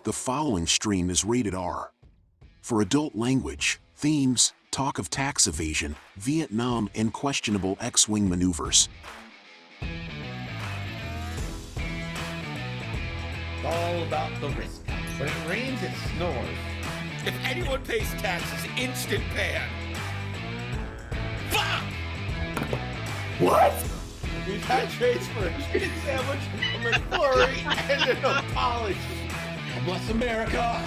The following stream is rated R for adult language, themes, talk of tax evasion, Vietnam, and questionable X-wing maneuvers. It's all about the risk. When it rains, it snores. If anyone pays taxes, instant ban. Fuck! What? We've had trades for a chicken sandwich, a McFlurry, and an apology. God bless America.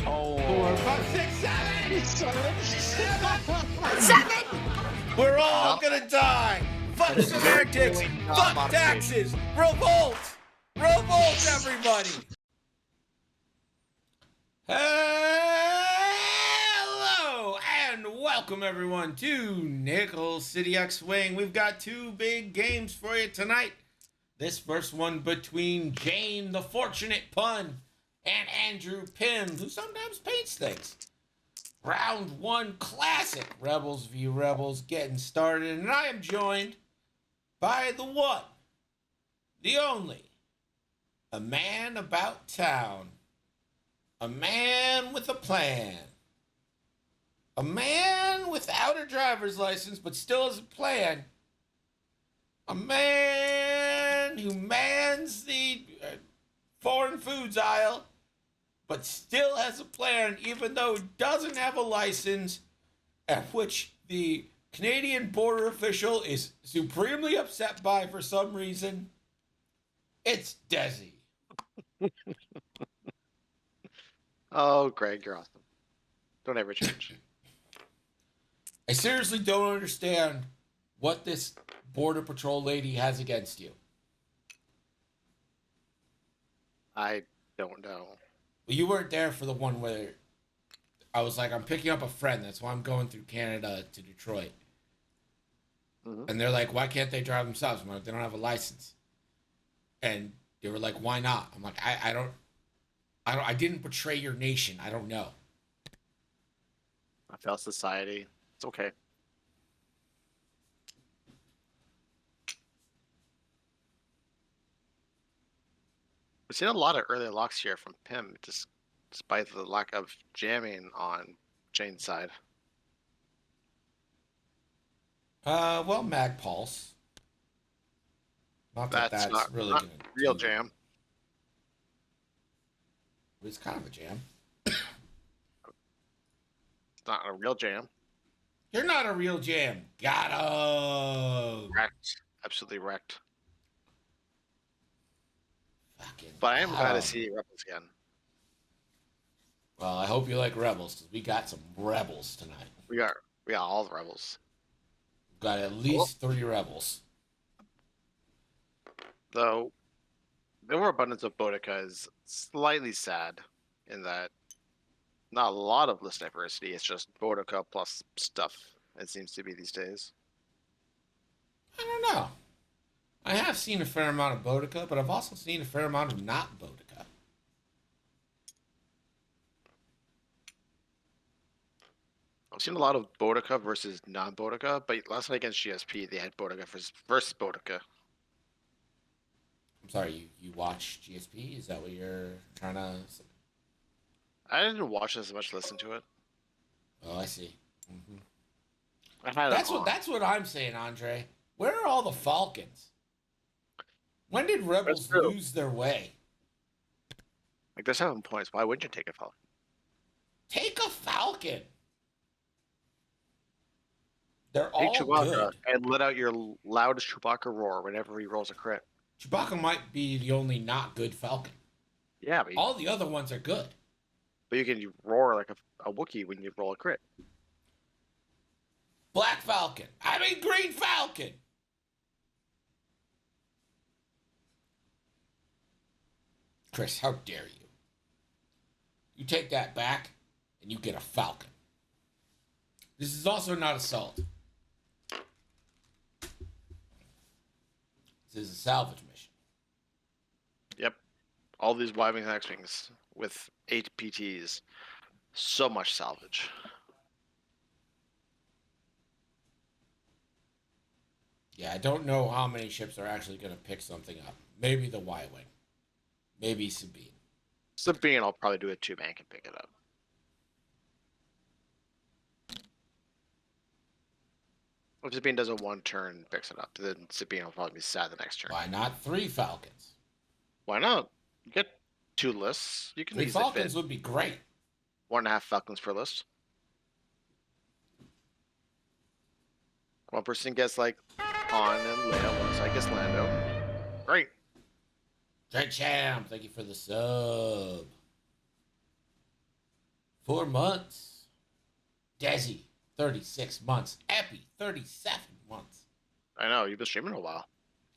Oh. 4, 5, 6, 7. We're all gonna die. Fuck semantics. Fuck taxes. Revolt. Revolt, everybody. Hello and welcome everyone to Nickel City X-Wing. We've got two big games for you tonight. This first one between Jane the Fortunate Pun and Andrew Pym, who sometimes paints things. Round one classic Rebels v. Rebels getting started, and I am joined by the one, the only, a man about town, a man with a plan, a man without a driver's license but still has a plan, a man who mans the foreign foods aisle but still has a plan even though he doesn't have a license, at which the Canadian border official is supremely upset by for some reason. It's Desi. Oh, Greg, you're awesome. Don't ever change. I seriously don't understand what this border patrol lady has against you. I don't know. Well, you weren't there for the one where I was like, I'm picking up a friend. That's why I'm going through Canada to Detroit. Mm-hmm. And they're like, why can't they drive themselves? I'm like, they don't have a license. And they were like, why not? I'm like, I didn't betray your nation. I don't know. I felt society. It's okay. We've seen a lot of early locks here from Pym, just despite the lack of jamming on Jane's side. Well, Mag Pulse. Not that that's not, really not gonna real do- jam. It's kind of a jam. It's not a real jam. You're not a real jam. Got him. Wrecked. Absolutely wrecked. Fucking But I am glad got to 'em. see Rebels again. Well, I hope you like Rebels, because we got some Rebels tonight. We got all the Rebels. We've got at least 3 Rebels. Though the overabundance of Boudica is slightly sad in that not a lot of list diversity. It's just Boudica plus stuff, it seems to be these days. I don't know. I have seen a fair amount of Boudica, but I've also seen a fair amount of not Boudica. I've seen a lot of Boudica versus non-Boudica, but last night against GSP, they had Boudica versus Boudica. I'm sorry, you watch GSP? Is that what you're trying to... I didn't watch as much, listen to it. Oh, I see. Mm-hmm. I had That's what I'm saying, Andre. Where are all the Falcons? When did Rebels true. lose their way? like they're 7 points. Why wouldn't you take a foul? Take a Falcon. They're Take all Chewbacca good. and let out your loudest Chewbacca roar whenever he rolls a crit. Chewbacca might be the only not good Falcon. Yeah, but All the other ones are good. you can roar like a Wookiee when you roll a crit. Black Falcon. I mean Green Falcon. Chris, how dare you? You take that back, and you get a Falcon. This is also not assault. This is a salvage mission. Yep. All these Y-Wing X-Wings with 8 PTs. So much salvage. Yeah, I don't know how many ships are actually going to pick something up. Maybe the Y-Wing. Maybe Sabine. Sabine, I'll probably do a 2-man can pick it up. If Sabine does a 1-turn picks it up, then Sabine will probably be sad the next turn. Why not 3 Falcons? Why not? You get 2 lists. You can 3 easily Falcons fit would be great. 1.5 Falcons per list. One person gets like Han and Leia, one side gets Lando. Great. Dread Champ, thank you for the sub. 4 months. Desi, 36 months. Epi, 37 months. I know, you've been streaming a while.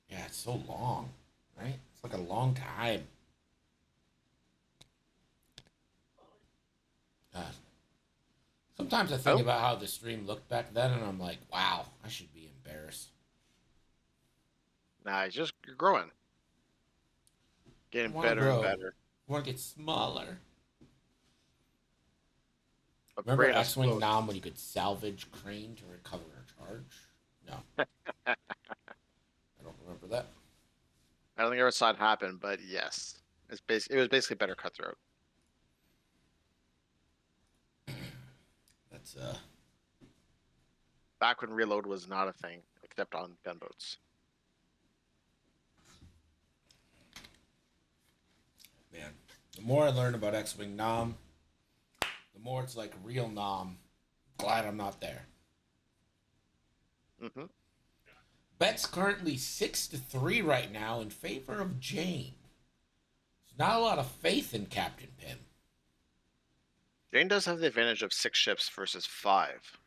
Yeah, it's so long, right? It's like a long time. God. Sometimes I think about how the stream looked back then, and I'm like, wow, I should be embarrassed. Nah, you're growing. Getting better and better. I want to get smaller. Remember Upgrade, I X-Wing suppose. Nom when you could salvage Crane to recover a charge? No. I don't remember that. I don't think I ever saw it happen, but yes. It was basically better cutthroat. That's Back when reload was not a thing, except on gunboats. man. The more I learn about X-Wing Nom, the more it's like real Nom. Glad I'm not there. Mm-hmm. Bet's currently 6-3 right now in favor of Jane. There's not a lot of faith in Captain Pym. Jane does have the advantage of 6 ships versus 5.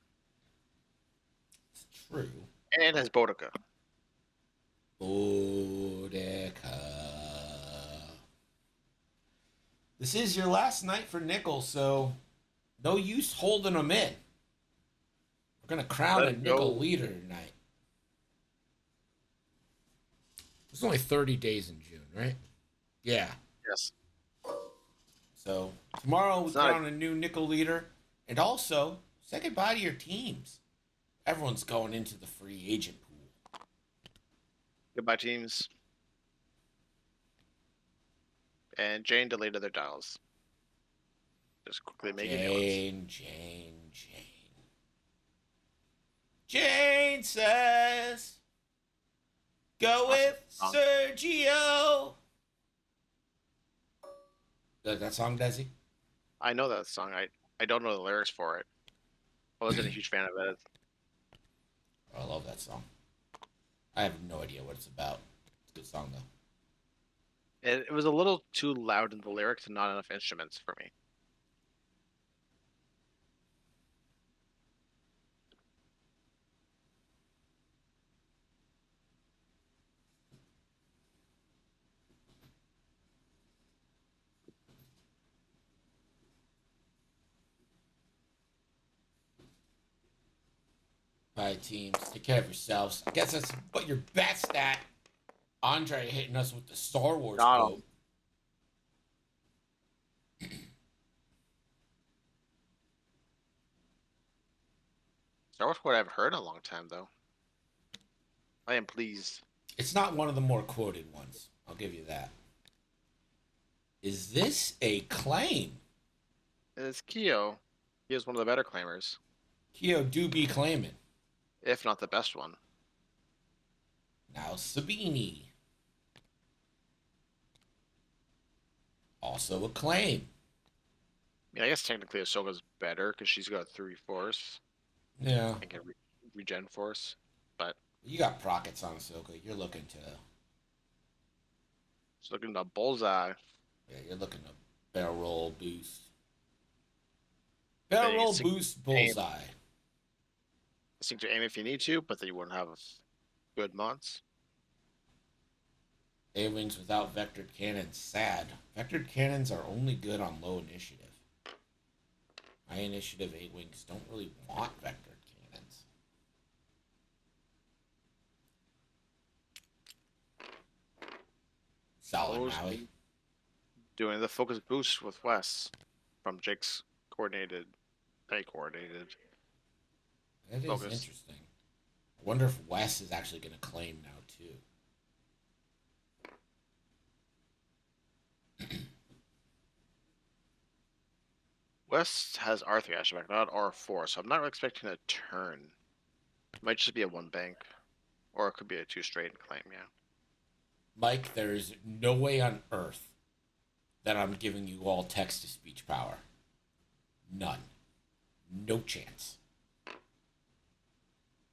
It's true. And has Boudica. Boudica. This is your last night for Nickel, so no use holding them in. We're going to crown a Nickel leader tonight. It's only 30 days in June, right? Yeah. Yes. So tomorrow we crown a new Nickel leader. And also, say goodbye to your teams. Everyone's going into the free agent pool. Goodbye, teams. And Jane deleted their dials. Just quickly making new ones. Jane says, go with Sergio. You like that song, Desi? I know that song. I don't know the lyrics for it. I wasn't a huge fan of it. I love that song. I have no idea what it's about. It's a good song, though. It was a little too loud in the lyrics and not enough instruments for me. Bye, teams. Take care of yourselves. I guess that's what you're best at. Andre hitting us with the Star Wars quote. Star Wars quote I've heard in a long time, though. I am pleased. It's not one of the more quoted ones. I'll give you that. Is this a claim? It's Kyo. He is one of the better claimers. Kyo do be claiming. If not the best one. Now Sabini. Also a claim. I mean, I guess technically Ahsoka's better because she's got 3 Force. Yeah. And can regen Force. But you got Prockets on Ahsoka. You're looking to... Just looking to bullseye. Yeah, you're looking to barrel roll boost. Barrel roll boost bullseye. I think to aim if you need to, but then you wouldn't have good mods. A-Wings without vectored cannons. Sad. Vectored cannons are only good on low initiative. High initiative A-Wings don't really want vectored cannons. Solid, Maui. Doing the focus boost with Wes from Jake's coordinated, pay-coordinated. That is interesting. I wonder if Wes is actually going to claim now, too. West has R3 ashback, not R4, so I'm not expecting a turn. It might just be a one bank, or it could be a two straight claim. Yeah. Mike, there's no way on earth that I'm giving you all text to speech power. None. No chance.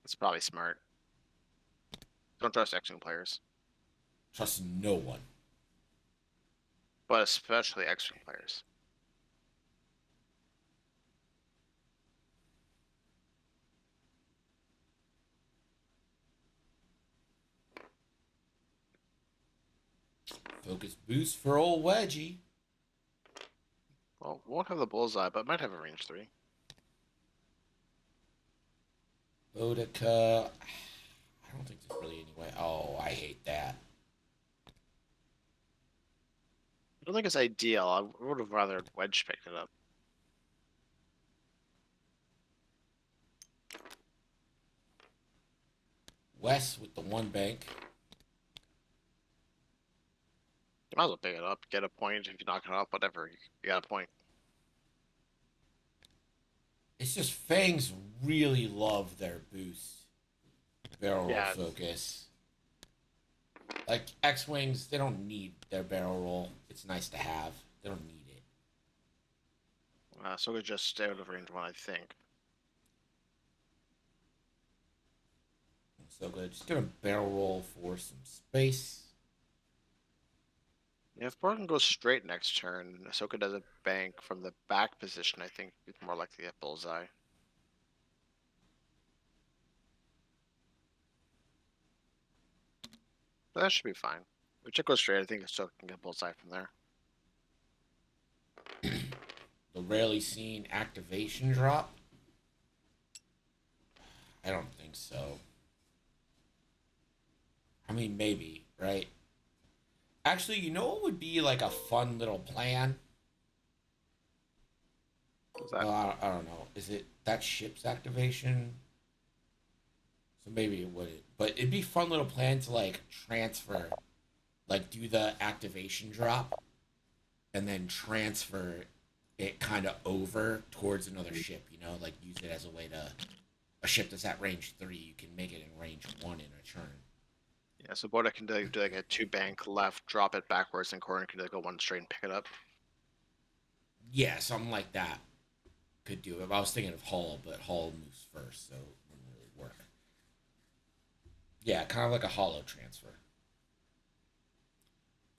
It's probably smart. Don't trust X-Wing players, Trust no one. but especially X-Wing players. Focus boost for old Wedgie. Well, won't have the bullseye, but might have a range 3. Bodica. I don't think there's really any way. Oh, I hate that. I don't think it's ideal. I would have rather Wedge picked it up. Wes with the one bank. You might as well pick it up, get a point. If you knock it off, whatever, you got a point. It's just Fangs really love their boost. Barrel roll Yeah. focus. Like X-Wings, they don't need their barrel roll. It's nice to have. They don't need it. So we just stay out of range 1, I think. So good. Just gonna barrel roll for some space. Yeah, if Borgen goes straight next turn, Ahsoka does a bank from the back position, I think it's more likely to get bullseye. But that should be fine. If it goes straight, I think Ahsoka can get bullseye from there. The rarely seen activation drop. I don't think so. I mean, maybe, right? Actually, you know what would be like a fun little plan? What's that? I don't know. Is it that ship's activation? So maybe it wouldn't. But it'd be a fun little plan to like transfer, like do the activation drop, and then transfer it kind of over towards another ship. You know, like use it as a way to a ship that's at range 3. You can make it in range 1 in a turn. Yeah, so Borda can do like a 2 bank left, drop it backwards, and Corrin can go 1 straight and pick it up. Yeah, something like that could do it. I was thinking of Hull, but Hull moves first, so it wouldn't really work. Yeah, kind of like a hollow transfer.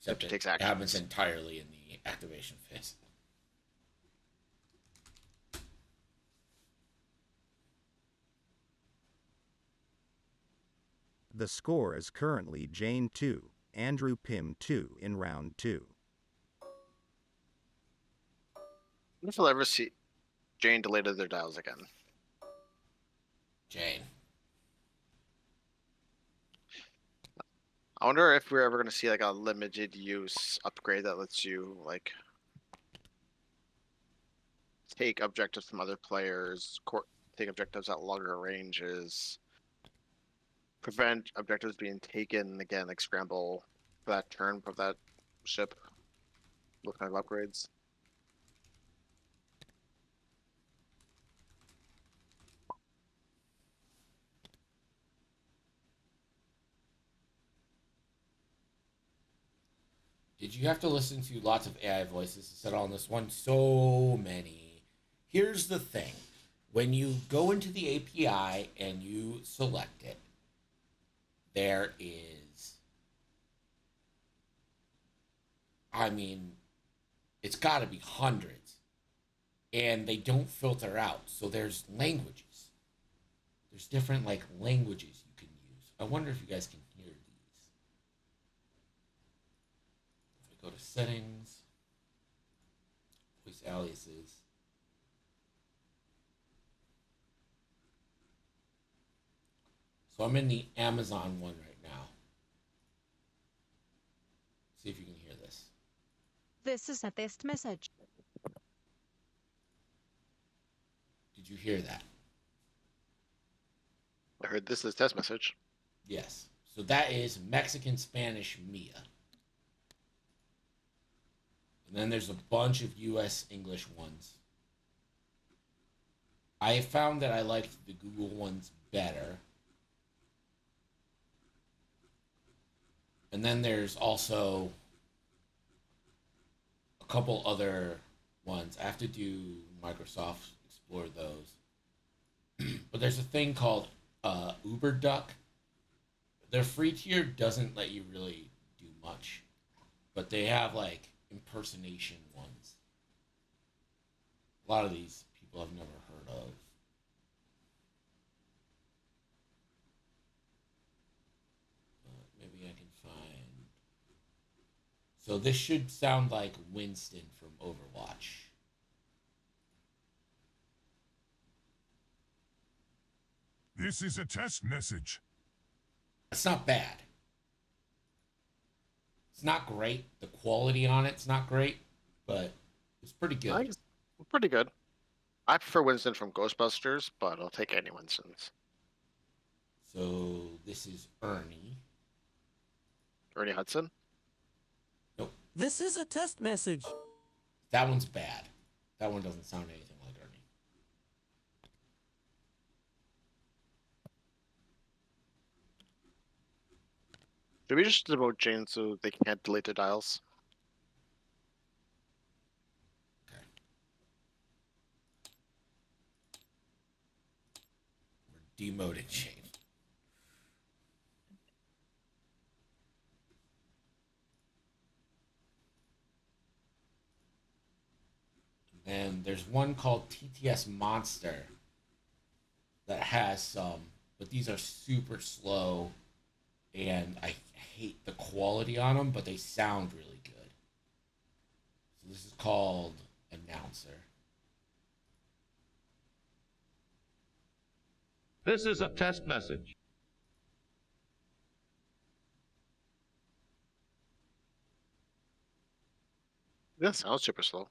Except It it takes happens actions. entirely in the activation phase. The score is currently Jane 2, Andrew Pym 2 in round 2. I wonder if we'll ever see Jane deleted their dials again. Jane. I wonder if we're ever going to see like a limited use upgrade that lets you like take objectives from other players, take objectives at longer ranges, prevent objectives being taken again, like scramble for that turn for that ship. What kind of upgrades? Did you have to listen to lots of AI voices to settle on this one? So many. Here's the thing. When you go into the API and you select it, there is, I mean, it's got to be hundreds. And they don't filter out. So there's languages. There's different like languages you can use. I wonder if you guys can hear these. If I go to settings, voice aliases. So I'm in the Amazon one right now. See if you can hear this. This is a test message. Did you hear that? I heard this is test message. Yes. So that is Mexican Spanish Mia. And then there's a bunch of US English ones. I found that I liked the Google ones better. And then there's also a couple other ones. I have to do Microsoft explore those. But there's a thing called UberDuck. Their free tier doesn't let you really do much, but they have like impersonation ones. A lot of these people I've never heard of. Maybe I can find. So this should sound like Winston from Overwatch. This is a test message. It's not bad. It's not great. The quality on it's not great, but it's pretty good. I think it's pretty good. I prefer Winston from Ghostbusters, but I'll take any Winstons. So this is Ernie. Ernie Hudson? Nope. This is a test message. That one's bad. That one doesn't sound anything like Ernie. Should we just demote Jane so they can't delete their dials? Okay. We're demoting Shane. And there's one called TTS Monster that has some, but these are super slow, and I hate the quality on them, but they sound really good. So this is called Announcer. This is a test message. That sounds super slow.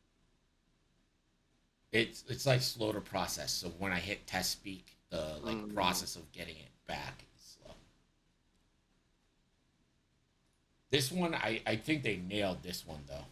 It's like slow to process. So when I hit test speak, the process of getting it back is slow. This one, I think they nailed this one though.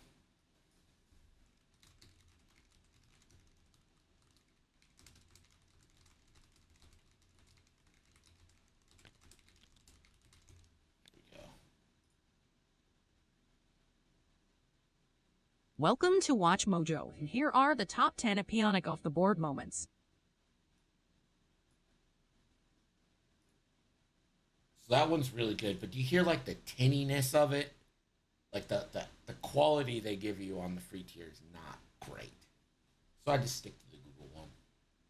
Welcome to Watch Mojo, and here are the top 10 Epionic off the board moments. So that one's really good, but do you hear like the tinniness of it? Like the quality they give you on the free tier is not great. So I just stick to the Google one.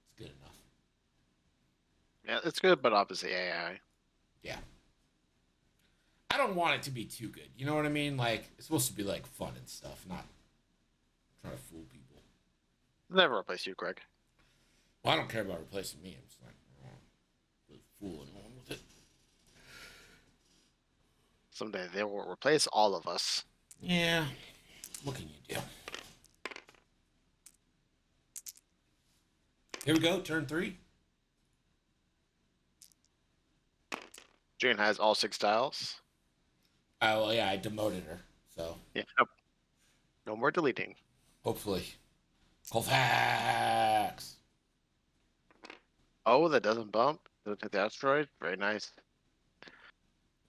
It's good enough. Yeah, it's good, but obviously AI. Yeah. I don't want it to be too good. You know what I mean? Like, it's supposed to be like fun and stuff, not trying to fool people. Never replace you, Greg. Well, I don't care about replacing me. I'm just like, I don't really fool anyone with it. Someday they will replace all of us. Yeah. What can you do? Here we go, turn 3. Jane has all 6 dials. Oh, well, yeah, I demoted her, so Yeah. No more deleting. hopefully. Colfax! Oh, that doesn't bump. Doesn't hit the asteroid. Very nice.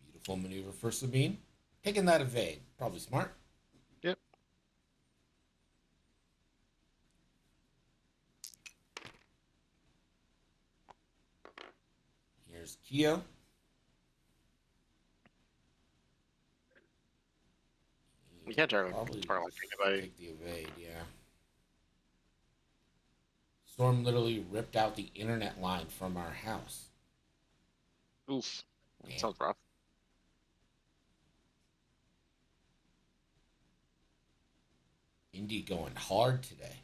Beautiful maneuver for Sabine. Taking that evade. Probably smart. Yep. Here's Keo. You can't turn Probably like anybody. take the evade, yeah. Storm literally ripped out the internet line from our house. Oof. That Yeah. sounds rough. Indy going hard today.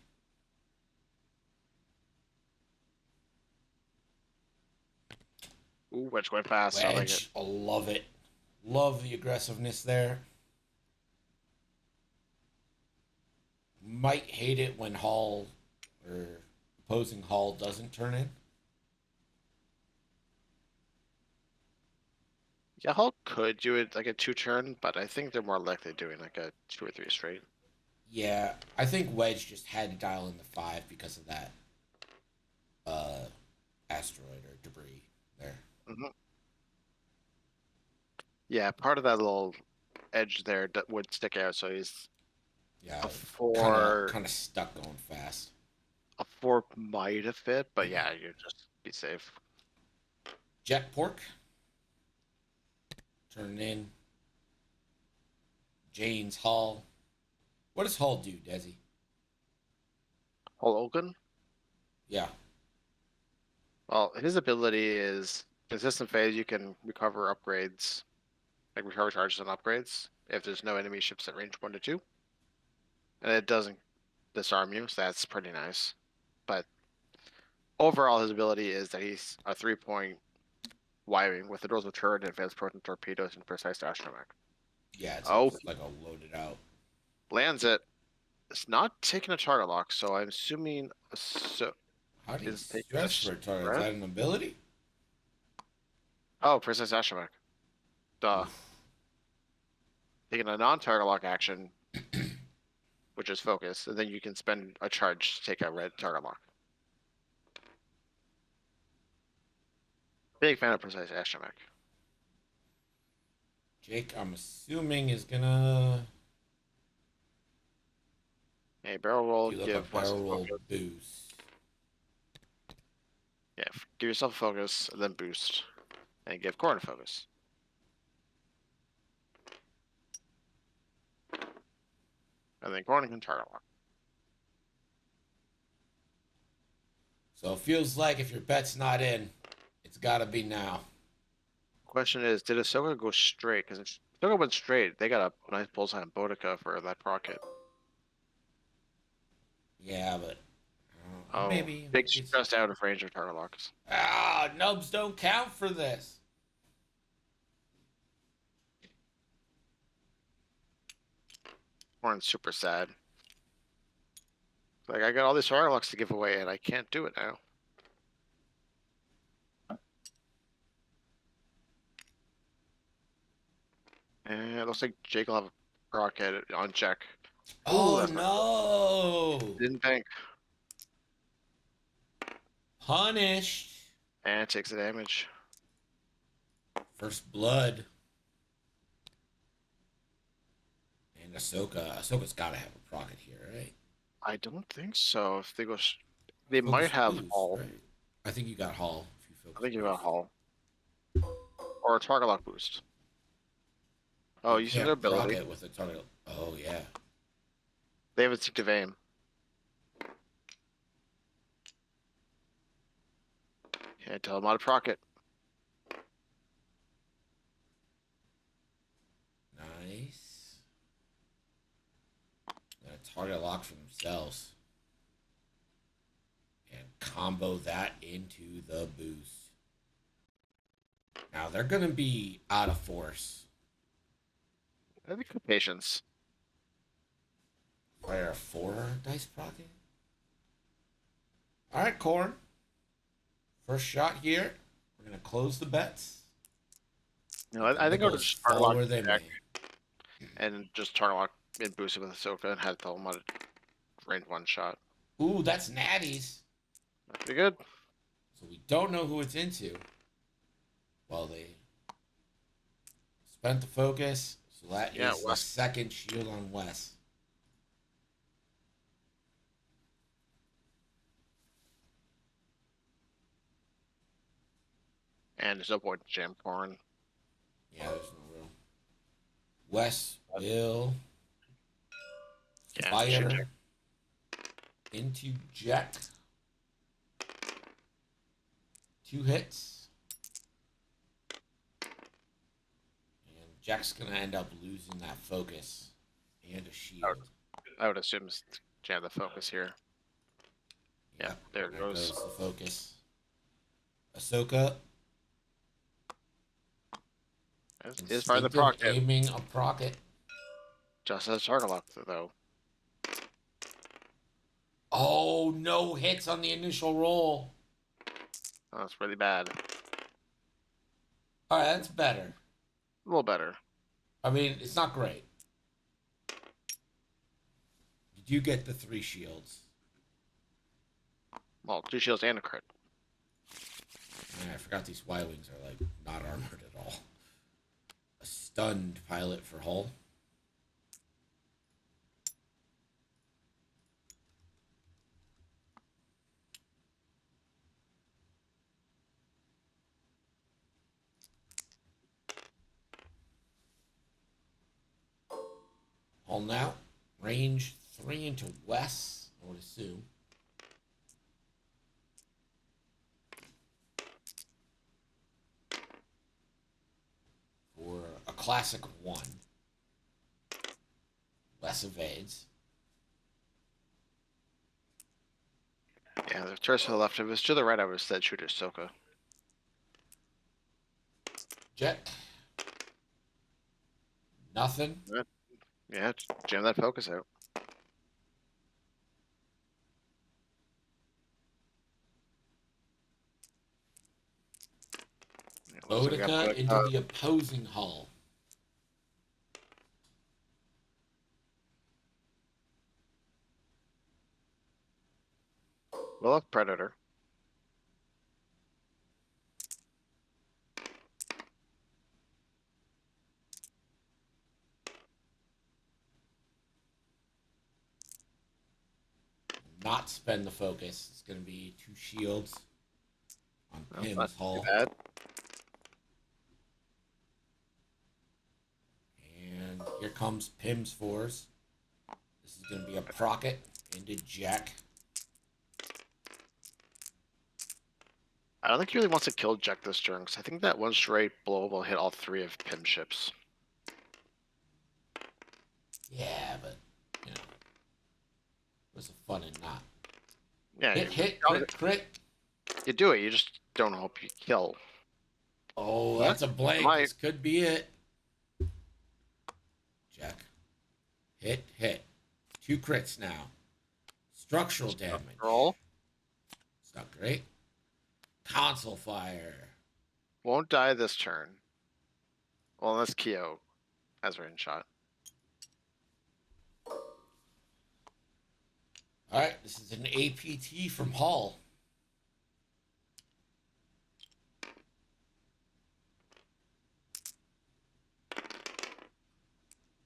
Ooh, wedge going fast. I like it. Wedge, I love it. Love the aggressiveness there. Might hate it when Hall or opposing Hall doesn't turn in. Yeah, Hulk could do it like a 2-turn, but I think they're more likely doing like a 2 or 3 straight. Yeah, I think Wedge just had to dial in the 5 because of that. asteroid or debris there. Mhm. Yeah, part of that little edge there would stick out, so he's Yeah, a kind four. of stuck going fast. A 4 might have fit, but yeah, you just be safe. Jet pork. Turn in. Jane's Hull. What does Hull do, Desi? Hull Oaken? Yeah. Well, his ability is consistent phase. You can recover upgrades, like recover charges on upgrades, if there's no enemy ships at range 1 to 2. And it doesn't disarm you, so that's pretty nice. But overall, his ability is that he's a 3-point Y-wing with the doors of turret, advanced proton torpedoes, and precise astromech. Yeah, it's Oh, like a loaded out. lands it. It's not taking a target lock, so I'm assuming How do you is taking stress for a target? Is right? that an ability? Oh, precise astromech. Duh. Taking a non-target lock action, which is focus, and then you can spend a charge to take a red target lock. Big fan of precise astromech. Jake, I'm assuming is gonna A barrel roll, do like give a barrel roll focus. boost. Yeah, give yourself a focus, and then boost, and give Corn a focus. And then Corn can target lock. So it feels like if your bet's not in, it's got to be now. Question is, did Ahsoka go straight? Because if Ahsoka went straight, they got a nice bullseye on Bodica for that rocket. Yeah, but Oh, maybe big it's... stressed out of range of target locks. Ah, nubs don't count for this. Corn's super sad. Like, I got all these target locks to give away, and I can't do it now. And it looks like Jake will have a rocket on check. Oh that's no! Didn't think. Punished. And it takes the damage. First blood. And Ahsoka's got to have a procket here, right? I don't think so. If they go, they Focus might have boost, Hull. right? I think you got Hull. If you focus I think you got boost. Hull. Or a target lock boost. Oh, using their can't ability. procket with a target. Oh yeah. They have instinctive aim. Can't tell them how to procket. Nice. And a target lock for themselves. And combo that into the boost. Now they're gonna be out of force. I think good patience. Fire a 4 dice procket. Alright, Corn. First shot here. We're gonna close the bets. You know, I think I'll just target fall lock where they deck may. and just target lock and boost it with Ahsoka and have tell them how to range 1 shot. Ooh, that's natties. That's pretty good. So we don't know who it's into. Well, they spent the focus. So that is the Wes. second shield on Wes. And there's no point to jam Corn. Yeah, there's no room. Wes will Yeah, fire check. into Jack. 2 hits. And Jack's going to end up losing that focus and a shield. I would assume jam the focus here. Yeah, there it goes. The focus. Ahsoka Is part of the instinctive procket. aiming a procket. Just as target lock, though. Oh, no hits on the initial roll. Oh, that's really bad. All right, that's better. A little better. I mean, it's not great. Did you get the 3 shields? Well, 2 shields and a crit. Man, I forgot these Y-Wings are, like, not armored at all. A stunned pilot for Hull. Hull now. Range 3 into west, I would assume. For a classic 1. Less evades. Yeah, the turret's to the left. If it was to the right, I would have said shooter Soka. Jet. Nothing. Yeah, jam that focus out. Yeah, looks like we got Boudica into the opposing hull. We'll have Predator. Not spend the focus. It's going to be 2 shields on Well, Pim's not too hull. bad. And here comes Pim's 4s. This is going to be a Procket into Jack. I don't think he really wants to kill Jack this turn, because I think that one straight blow will hit all 3 of Pim ships. Yeah, but, you know, what's the fun in not? Yeah, Hit, crit. you do it. You just don't hope you kill. Oh, that's a blank. Might. This could be it. Jack. Hit. 2 crits now. Structural damage. Roll. It's not great. Console fire. Won't die this turn. Well, unless Kyo has range shot. All right, this is an APT from Hull.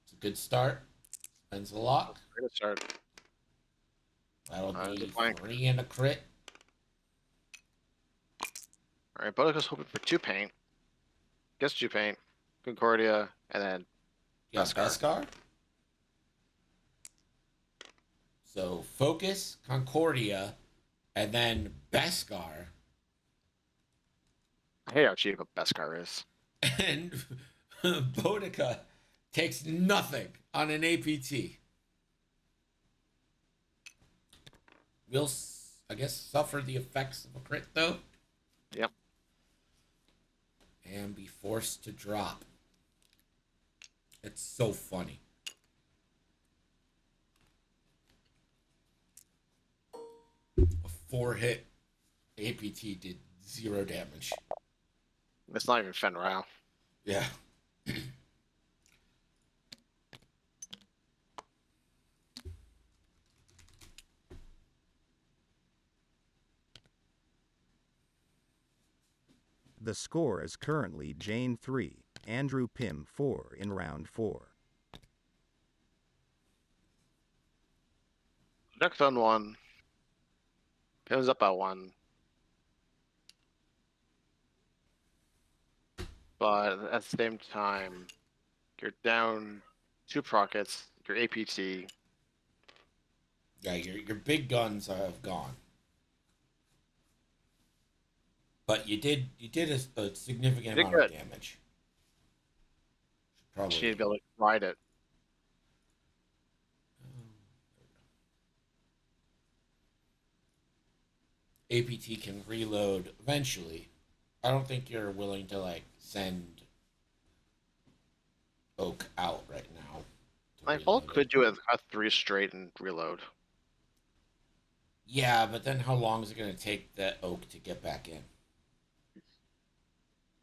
It's a good start. Spends a lot. Great start. That'll be the flank. 3 and a crit. All right, Boudica's hoping for 2 paint. Gets 2 paint. Concordia, and then Yeah, Beskar. Beskar. So Focus, Concordia, and then Beskar. I hate how cheap a Beskar is. And Boudica takes nothing on an APT. Will, I guess, suffer the effects of a crit, though. Yep. And be forced to drop. It's so funny. A 4-hit APT did 0 damage. It's not even Fen Rao. Yeah. The score is currently Jane 3, Andrew Pim 4 in round 4. Jack's on 1. Pim's up by 1. But at the same time, you're down 2 Prockets, your APT. Yeah, your big guns have gone. But you did a significant Did amount of good. damage. Should You probably need to be able to ride it. APT can reload eventually. I don't think you're willing to like send Oak out right now. to My reload fault it. could do a 3 straight and reload. Yeah, but then how long is it going to take that Oak to get back in?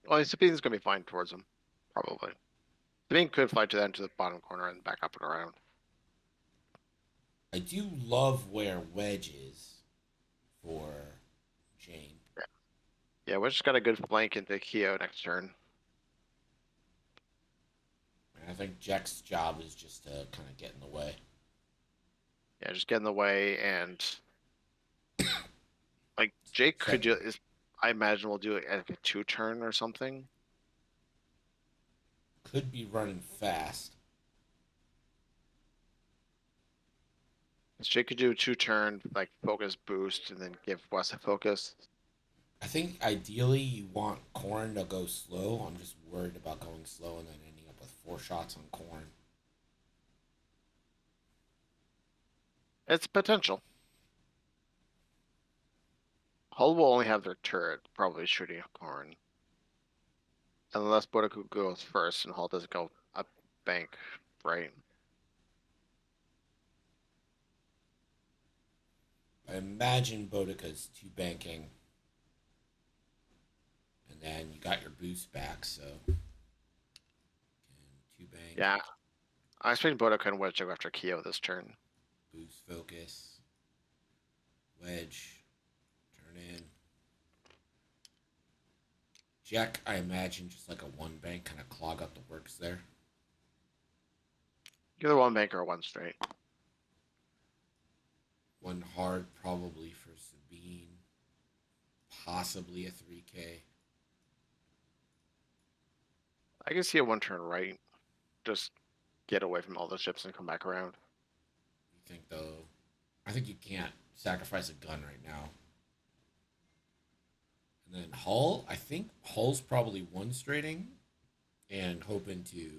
Well, Sabine's going to be fine towards him. Probably. Sabine could fly to the end to the bottom corner and back up and around. I do love where Wedge is for Jane. Yeah, we just got a good flank into Keo next turn. And I think Jack's job is just to kind of get in the way. Yeah, just get in the way and like Jake could just. I imagine we'll do it like a 2-turn or something. Could be running fast. Jake could do a 2-turn, like focus boost, and then give Wes a focus. I think ideally you want Corn to go slow. I'm just worried about going slow and then ending up with 4 shots on Corn. It's potential. Hull will only have their turret, probably shooting a Corn. Unless Bodaku goes first and Hull doesn't go up bank, right? I imagine Bodica's 2 banking. And then you got your boost back, so. 2 bank. Yeah. I expect Bodaku and Wedge to go after Keo this turn. Boost focus. Wedge. Turn in. Jack, I imagine just like a 1 bank, kind of clog up the works there. Either 1 bank or 1 straight. 1 hard probably for Sabine. Possibly a 3K. I can see a 1-turn right. Just get away from all the ships and come back around. You think though? I think you can't sacrifice a gun right now. And then Hull, I think Hull's probably 1 straighting and hoping to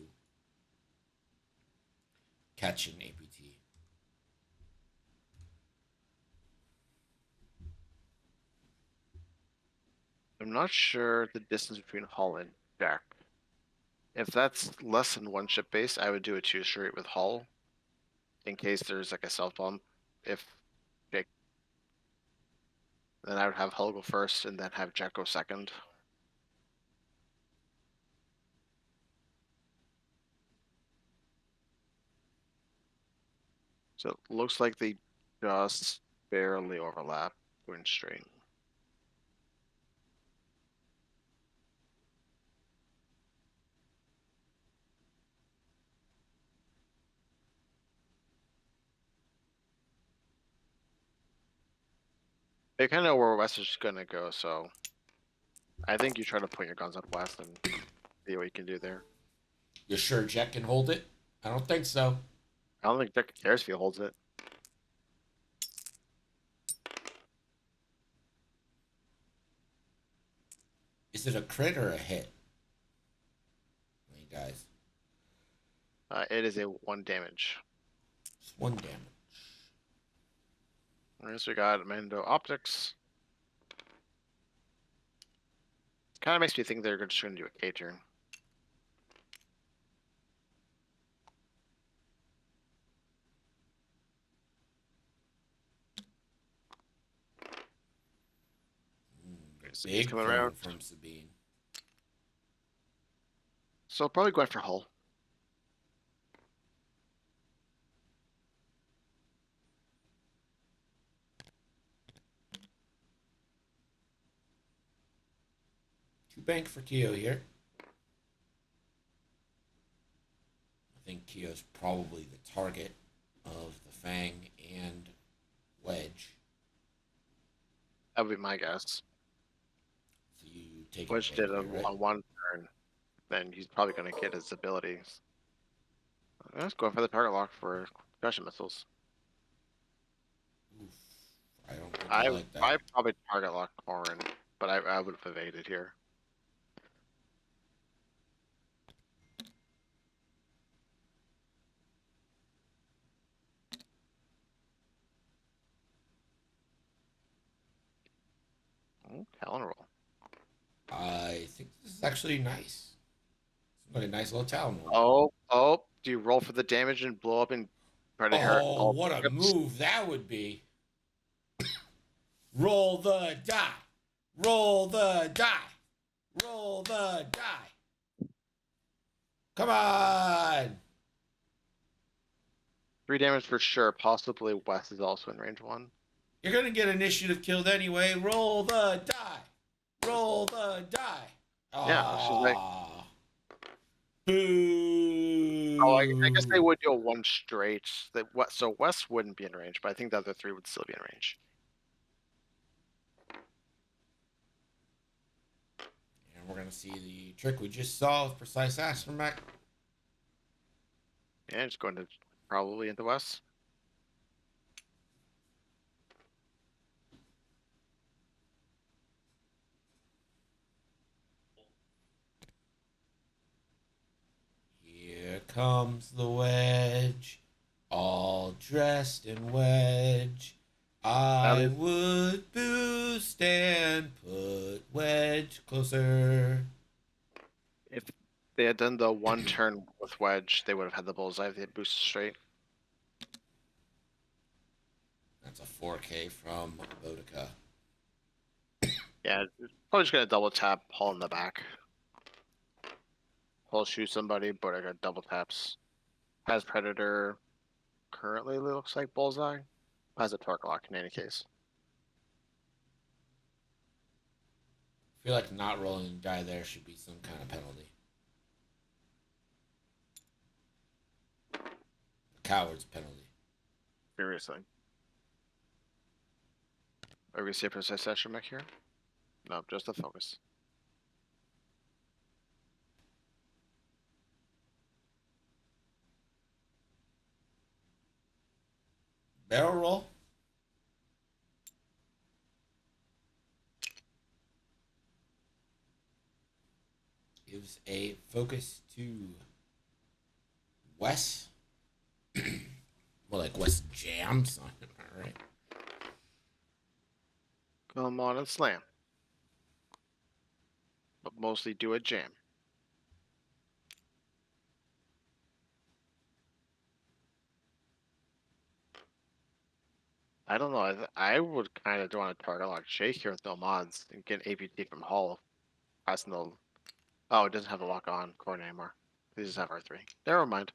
catch an APT. I'm not sure the distance between Hull and Jack. If that's less than 1 ship base, I would do a 2 straight with Hull. In case there's like a self bump. If Jake. Then I would have Hull go first and then have Jack go second. So it looks like they just barely overlap going straight. They kind of know where West is going to go, so I think you try to point your guns at West and see what you can do there. You're sure Jack can hold it? I don't think so. I don't think Jack cares if he holds it. Is it a crit or a hit? Hey guys. It is a 1 damage. It's 1 damage. Alright, so we got Mando Optics. Kind of makes me think they're just going to do a K turn. Big coming throw around from Sabine. So I'll probably go after Hull. Two bank for Keo here. I think Keo's probably the target of the Fang and Wedge. That would be my guess. So you take Wedge it did away, right? a 1 turn. Then he's probably going to get his abilities. Let's go for the target lock for concussion missiles. Oof. I don't think I like that. I probably target lock Orin, but I would have evaded here. Oh, Talon roll. I think this is actually nice. It's like a nice little Talon roll. Oh, do you roll for the damage and blow up and try to hurt? Oh, what a move that would be. Roll the die. Roll the die. Roll the die. Come on. 3 damage for sure. Possibly West is also in range 1. You're going to get initiative killed anyway. Roll the die. roll the die. Yeah, she's like, Aw. Boo. oh, I guess they would do a one straight. So West wouldn't be in range, but I think the other three would still be in range. And we're gonna see the trick we just saw with precise astromech. Yeah, just going to probably into West. Here comes the wedge, all dressed in wedge. I would boost and put wedge closer. If they had done the one turn with Wedge, they would have had the bullseye if they had boosted straight. That's a 4K from Bodica. Yeah, probably just gonna double tap, Hull in the back. Hull shoot somebody, but I got double taps. Has Predator currently looks like bullseye. Has a torque lock in any case. I feel like not rolling the die there should be some kind of penalty. Coward's penalty. Seriously. Are we gonna see a precise astromech here? No, just the focus. Barrel roll. Gives a focus to Wes. More like Wes jams. All right. Come on and slam. But mostly do a jam. I don't know. I would kind of want to target lock Shake here with no mods and get APT from Hull. Passing the. Oh, it doesn't have the lock on core anymore. They just have R3. Never mind.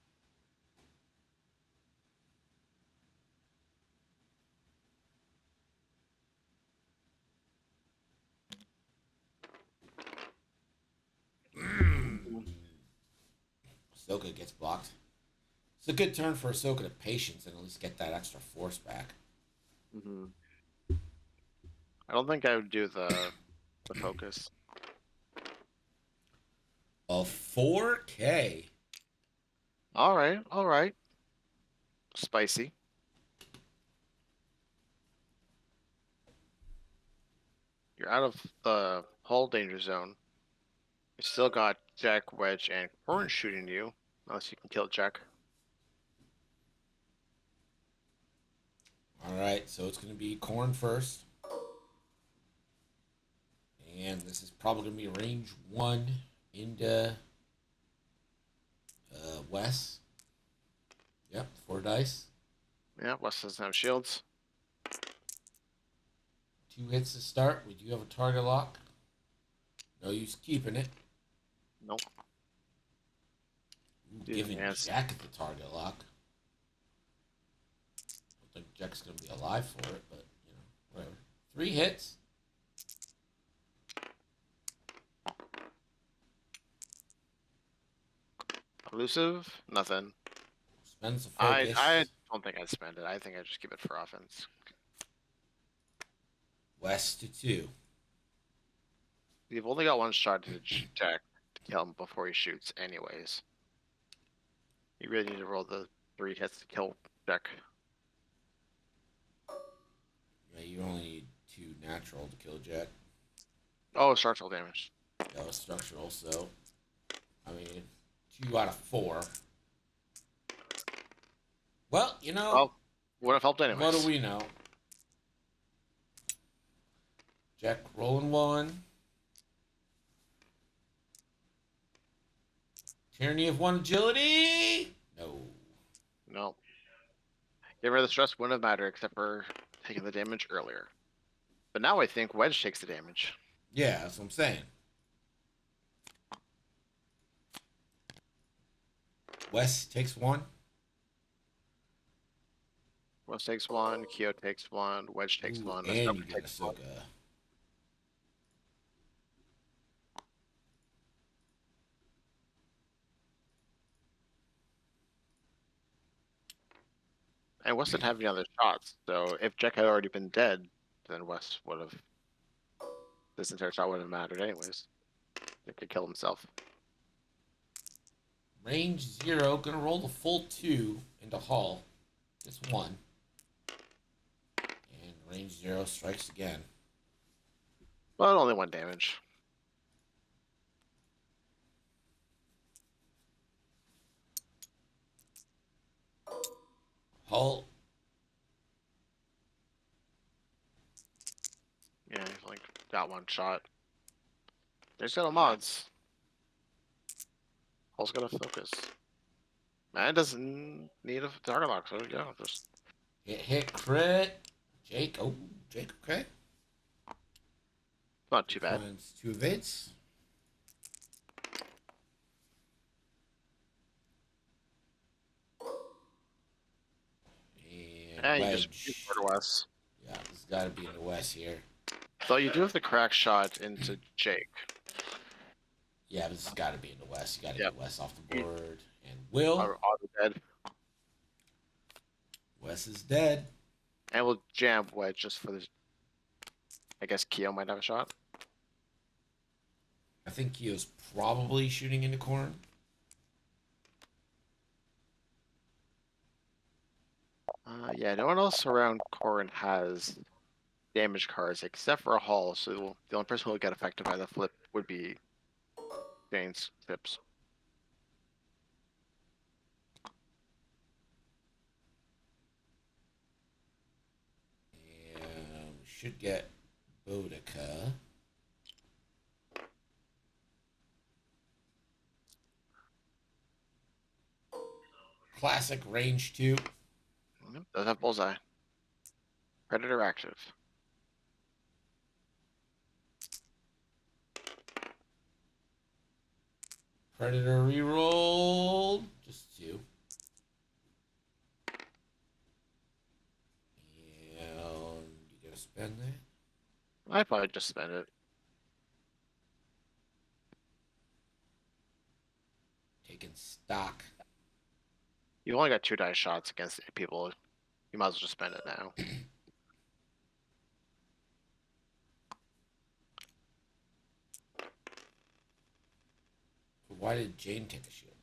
Ahsoka gets blocked. It's a good turn for Ahsoka to patience and at least get that extra force back. Mm-hmm. I don't think I would do the focus. A 4K. All right, all right. Spicy. You're out of the Hull danger zone. You still got Jack, Wedge, and Corn shooting you, unless you can kill Jack. All right, so it's going to be Corn first. And this is probably going to be range 1 into Wes. Yep, 4 dice. Yeah, West doesn't have shields. 2 hits to start. We do have a target lock. No use keeping it. Nope. Ooh, Dude, giving yes. Jack the target lock. I don't think Jack's going to be alive for it, but, you know, whatever. 3 hits. Elusive? Nothing. Spends the focus. I don't think I'd spend it. I think I'd just keep it for offense. West to 2. You've only got one shot to Jack to kill him before he shoots, anyways. You really need to roll the 3 hits to kill Jack. Yeah, you only need 2 natural to kill Jack. Oh, structural damage. That was structural, so I mean 2 out of 4. Well, you know, Well, would have helped anyways. what do we know? Jack rolling 1. Tyranny of 1 agility. No. No. Get rid of the stress wouldn't have mattered except for taking the damage earlier. But now I think Wedge takes the damage. Yeah, that's what I'm saying. Wes takes 1. West takes 1, Kyo takes 1, Wedge takes Ooh, 1, and you Ahsoka get takes 1. Ahsoka. And West didn't have any other shots, so if Jack had already been dead, then West would have. This entire shot wouldn't have mattered anyways. He could kill himself. Range 0, gonna roll the full 2 into Hull. Just 1. And range 0 strikes again. But only 1 damage. Hull. Yeah, he's like got 1 shot. There's no mods. Hull's gotta focus. Man doesn't need a target lock, so yeah, just Hit crit. Jake. Oh, Jake, okay. not too bad. Points, 2 evades. And you Wedge. just shoot for West. Yeah, it's got to be in the west here. So you do have the crack shot into Jake. Yeah, this has got to be in the west. You got to Yep. get west off the board. And Will. Auto dead. Wes is dead. And we'll jam Wedge just for the. I guess Keo might have a shot. I think Keo's probably shooting into corn. Yeah, no one else around Corin has damage cards except for a Hall, so the only person who will get affected by the flip would be Jane's Pips. And we should get Boudica. Classic range 2. Does have bullseye. Predator active. Predator reroll. Just 2. And you gonna spend that? I'd probably just spend it. Taking stock. You only got 2 die shots against people. You might as well just spend it now. Why did Jane take a shield?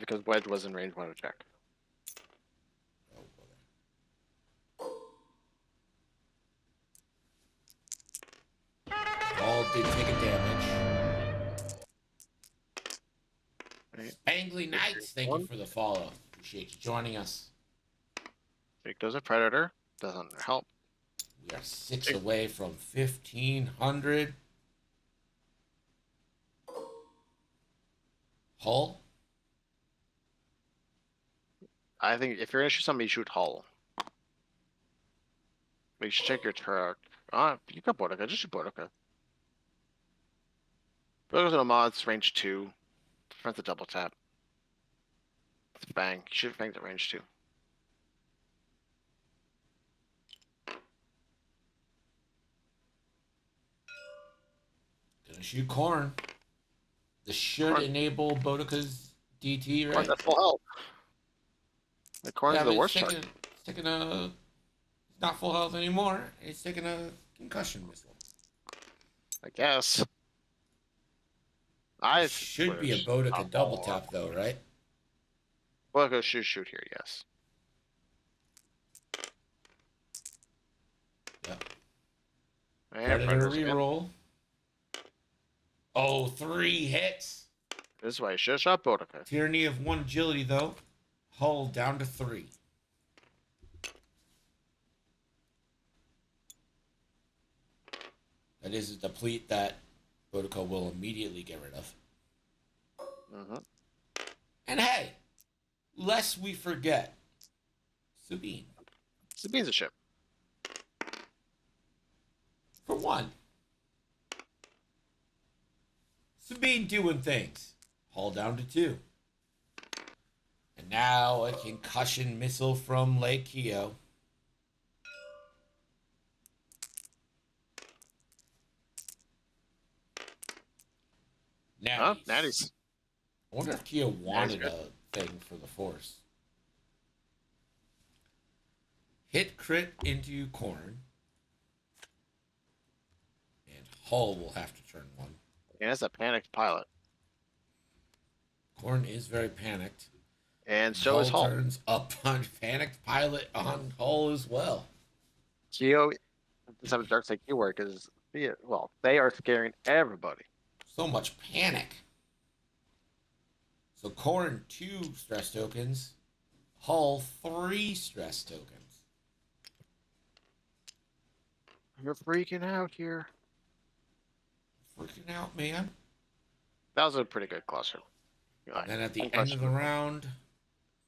Because Wedge was in range 1 to check. Oh, okay. All did take a damage. Right. Spangly Knights, thank you for the follow. Appreciate you joining us. Jake does a Predator. Doesn't help. We are 6 away from 1,500. Hull? I think if you're gonna shoot somebody, shoot Hull. But you should check your turret. You got Boudica. Just shoot Boudica. Boudica's in a mods, range 2. Prevent the double tap. Bang. You should have banged at range 2. Gonna shoot corn. This should Corn. enable Boudica's DT, Corn's right? at full health. The Corn's Yeah, the but worst it's target. taking a. It's not full health anymore. It's taking a concussion missile. I guess. It should be a Boudica double tap, though, right? Boudica shoot here, yes. Yep. And Predator Predator's again. reroll. Oh, 3 hits. This is why you should have shot Boudica. Tyranny of 1 agility, though. Hull down to 3. That is a deplete that Boudica will immediately get rid of. Mm-hmm. And hey, lest we forget, Sabine. Sabine's a ship. For one. Sabine doing things. Hull down to 2. And now a concussion missile from Lake Keo. Now, Natty's. I wonder if Keo wanted good. a thing for the Force. hit crit into Corn. And Hull will have to turn 1. And it's a panicked pilot. Corn is very panicked. And so is Hull. Turns up on panicked pilot on Hull as well. Geo, this have a dark side keyword because, well, they are scaring everybody. So much panic. So Corn 2 stress tokens. Hull 3 stress tokens. You're freaking out here. Freaking out, man. That was a pretty good cluster. And then at the end of the round,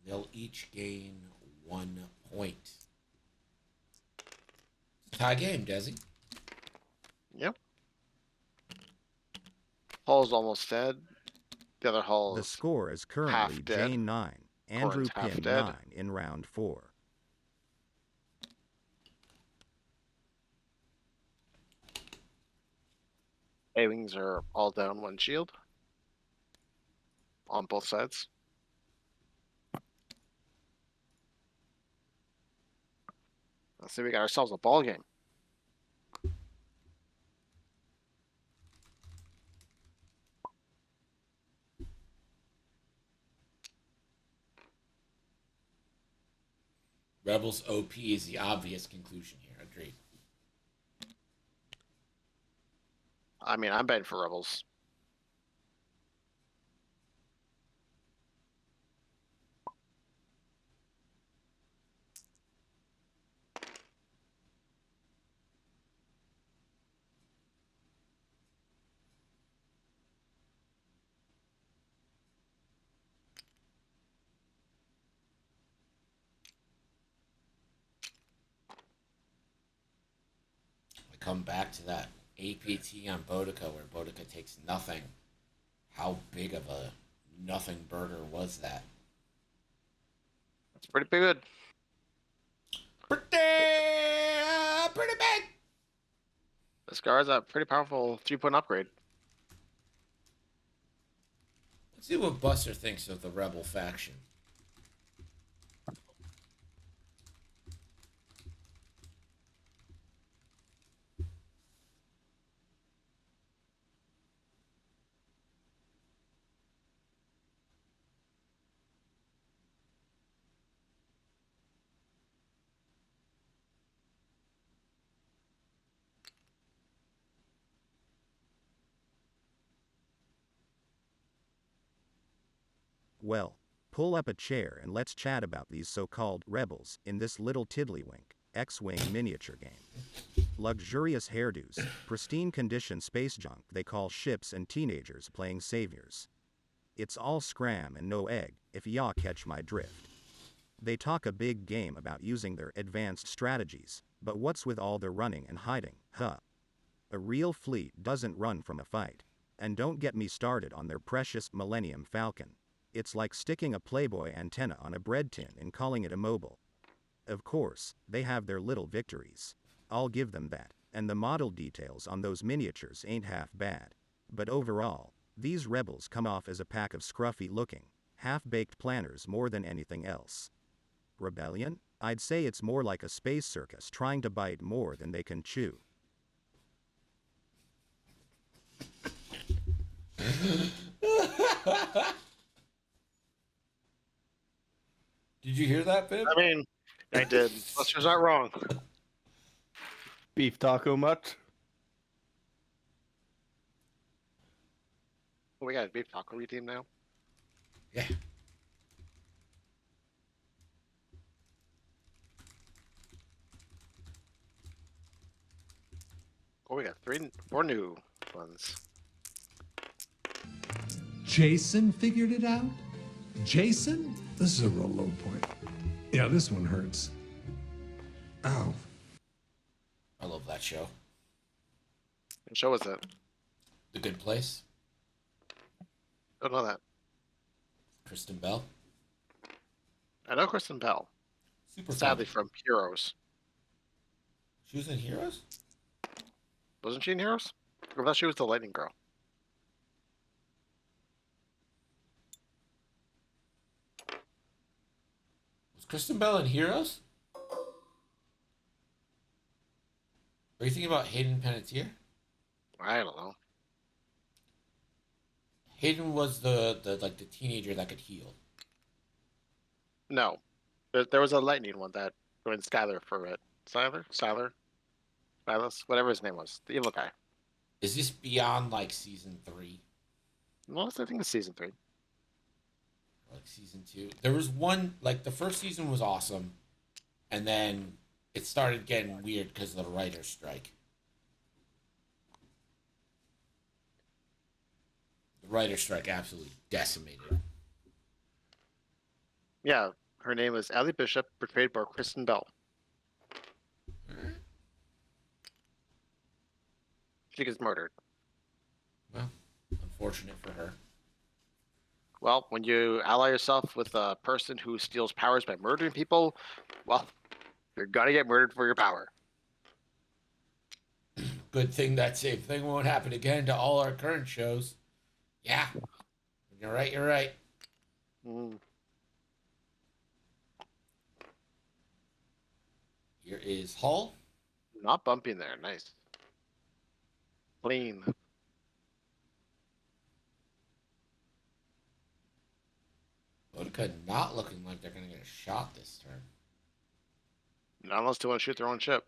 they'll each gain 1 point. Tie game, Desi. Yep. Hull's almost dead. The other Hull's The score is currently Jane 9, Andrew Pym 9 in round 4. A-Wings are all down 1 shield. On both sides. Let's see, we got ourselves a ball game. Rebels OP is the obvious conclusion here. Agreed. I mean, I'm betting for Rebels. Come back to that APT on Bodica where Bodica takes nothing. How big of a nothing burger was that? It's pretty good. Pretty big. This guard's a pretty powerful 3-point upgrade. Let's see what Buster thinks of the Rebel faction. Well, pull up a chair and let's chat about these so-called rebels in this little tiddlywink X-Wing miniature game. Luxurious hairdos, pristine condition space junk they call ships, and teenagers playing saviors. It's all scram and no egg, if y'all catch my drift. They talk a big game about using their advanced strategies, but what's with all the running and hiding, huh? A real fleet doesn't run from a fight. And don't get me started on their precious Millennium Falcon. It's like sticking a Playboy antenna on a bread tin and calling it a mobile. Of course, they have their little victories. I'll give them that, and the model details on those miniatures ain't half bad. But overall, these rebels come off as a pack of scruffy-looking, half-baked planners more than anything else. Rebellion? I'd say it's more like a space circus trying to bite more than they can chew. Did you hear that, Bib? I mean, I did. Buster's not wrong. Beef taco much? We got a beef taco team now. Yeah. Oh, we got 4 new ones. Jason figured it out? Jason? This is a real low point. Yeah, this one hurts. Ow. I love that show. What show was that? The Good Place. Don't know that. Kristen Bell. I know Kristen Bell. Super Sadly, fun. from Heroes. She was in Heroes? Wasn't she in Heroes? Or I thought she was the Lightning Girl. Was Kristen Bell in Heroes? Are you thinking about Hayden Panettiere? I don't know. Hayden was the teenager that could heal. No, there was a lightning one that joined Skylar for it. Silas, whatever his name was, the evil guy. Is this beyond like season 3? Well, I think it's season 3. Or like season 2? There was one, like the first season was awesome, and then it started getting weird because of the writer's strike. The writer's strike absolutely decimated. Yeah, her name is Allie Bishop, portrayed by Kristen Bell. She gets murdered. Well, unfortunate for her. Well, when you ally yourself with a person who steals powers by murdering people, well, you're gonna get murdered for your power. Good thing that same thing won't happen again to all our current shows. Yeah. You're right, you're right. Mm. Here is Hull. Not bumping there. Nice. Clean. Vodka not looking like they're going to get a shot this turn. Not unless they want to shoot their own ship.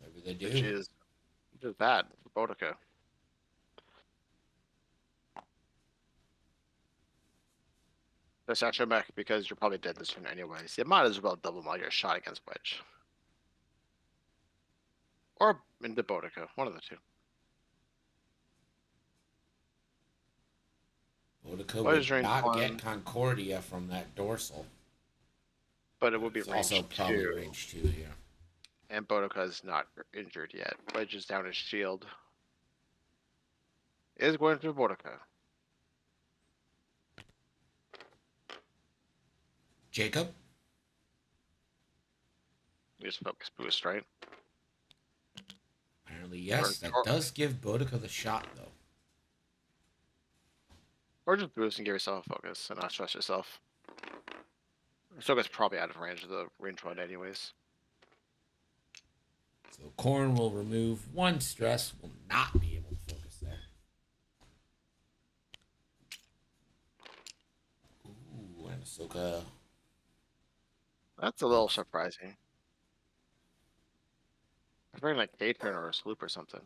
Maybe they do. Which is bad for Bodica. Just action back because you're probably dead this turn anyways. You might as well double while your shot against Wedge. Or into Bodica, one of the two. Bodica What would is range not one? get Concordia from that dorsal. But it would be It's range also probably 2. range 2, yeah. And Bodica is not injured yet. Wedge is down his shield. Is going to Bodica. Jacob? Use focus boost, right? Apparently, yes. That Or- does give Bodica the shot, though. Or just boost and give yourself a focus and not stress yourself. Soga's probably out of range of the range one anyways. So Korn will remove 1 stress, will not be able to focus there. Ooh, and Ahsoka. That's a little surprising. I was like K-turn or a sloop or something.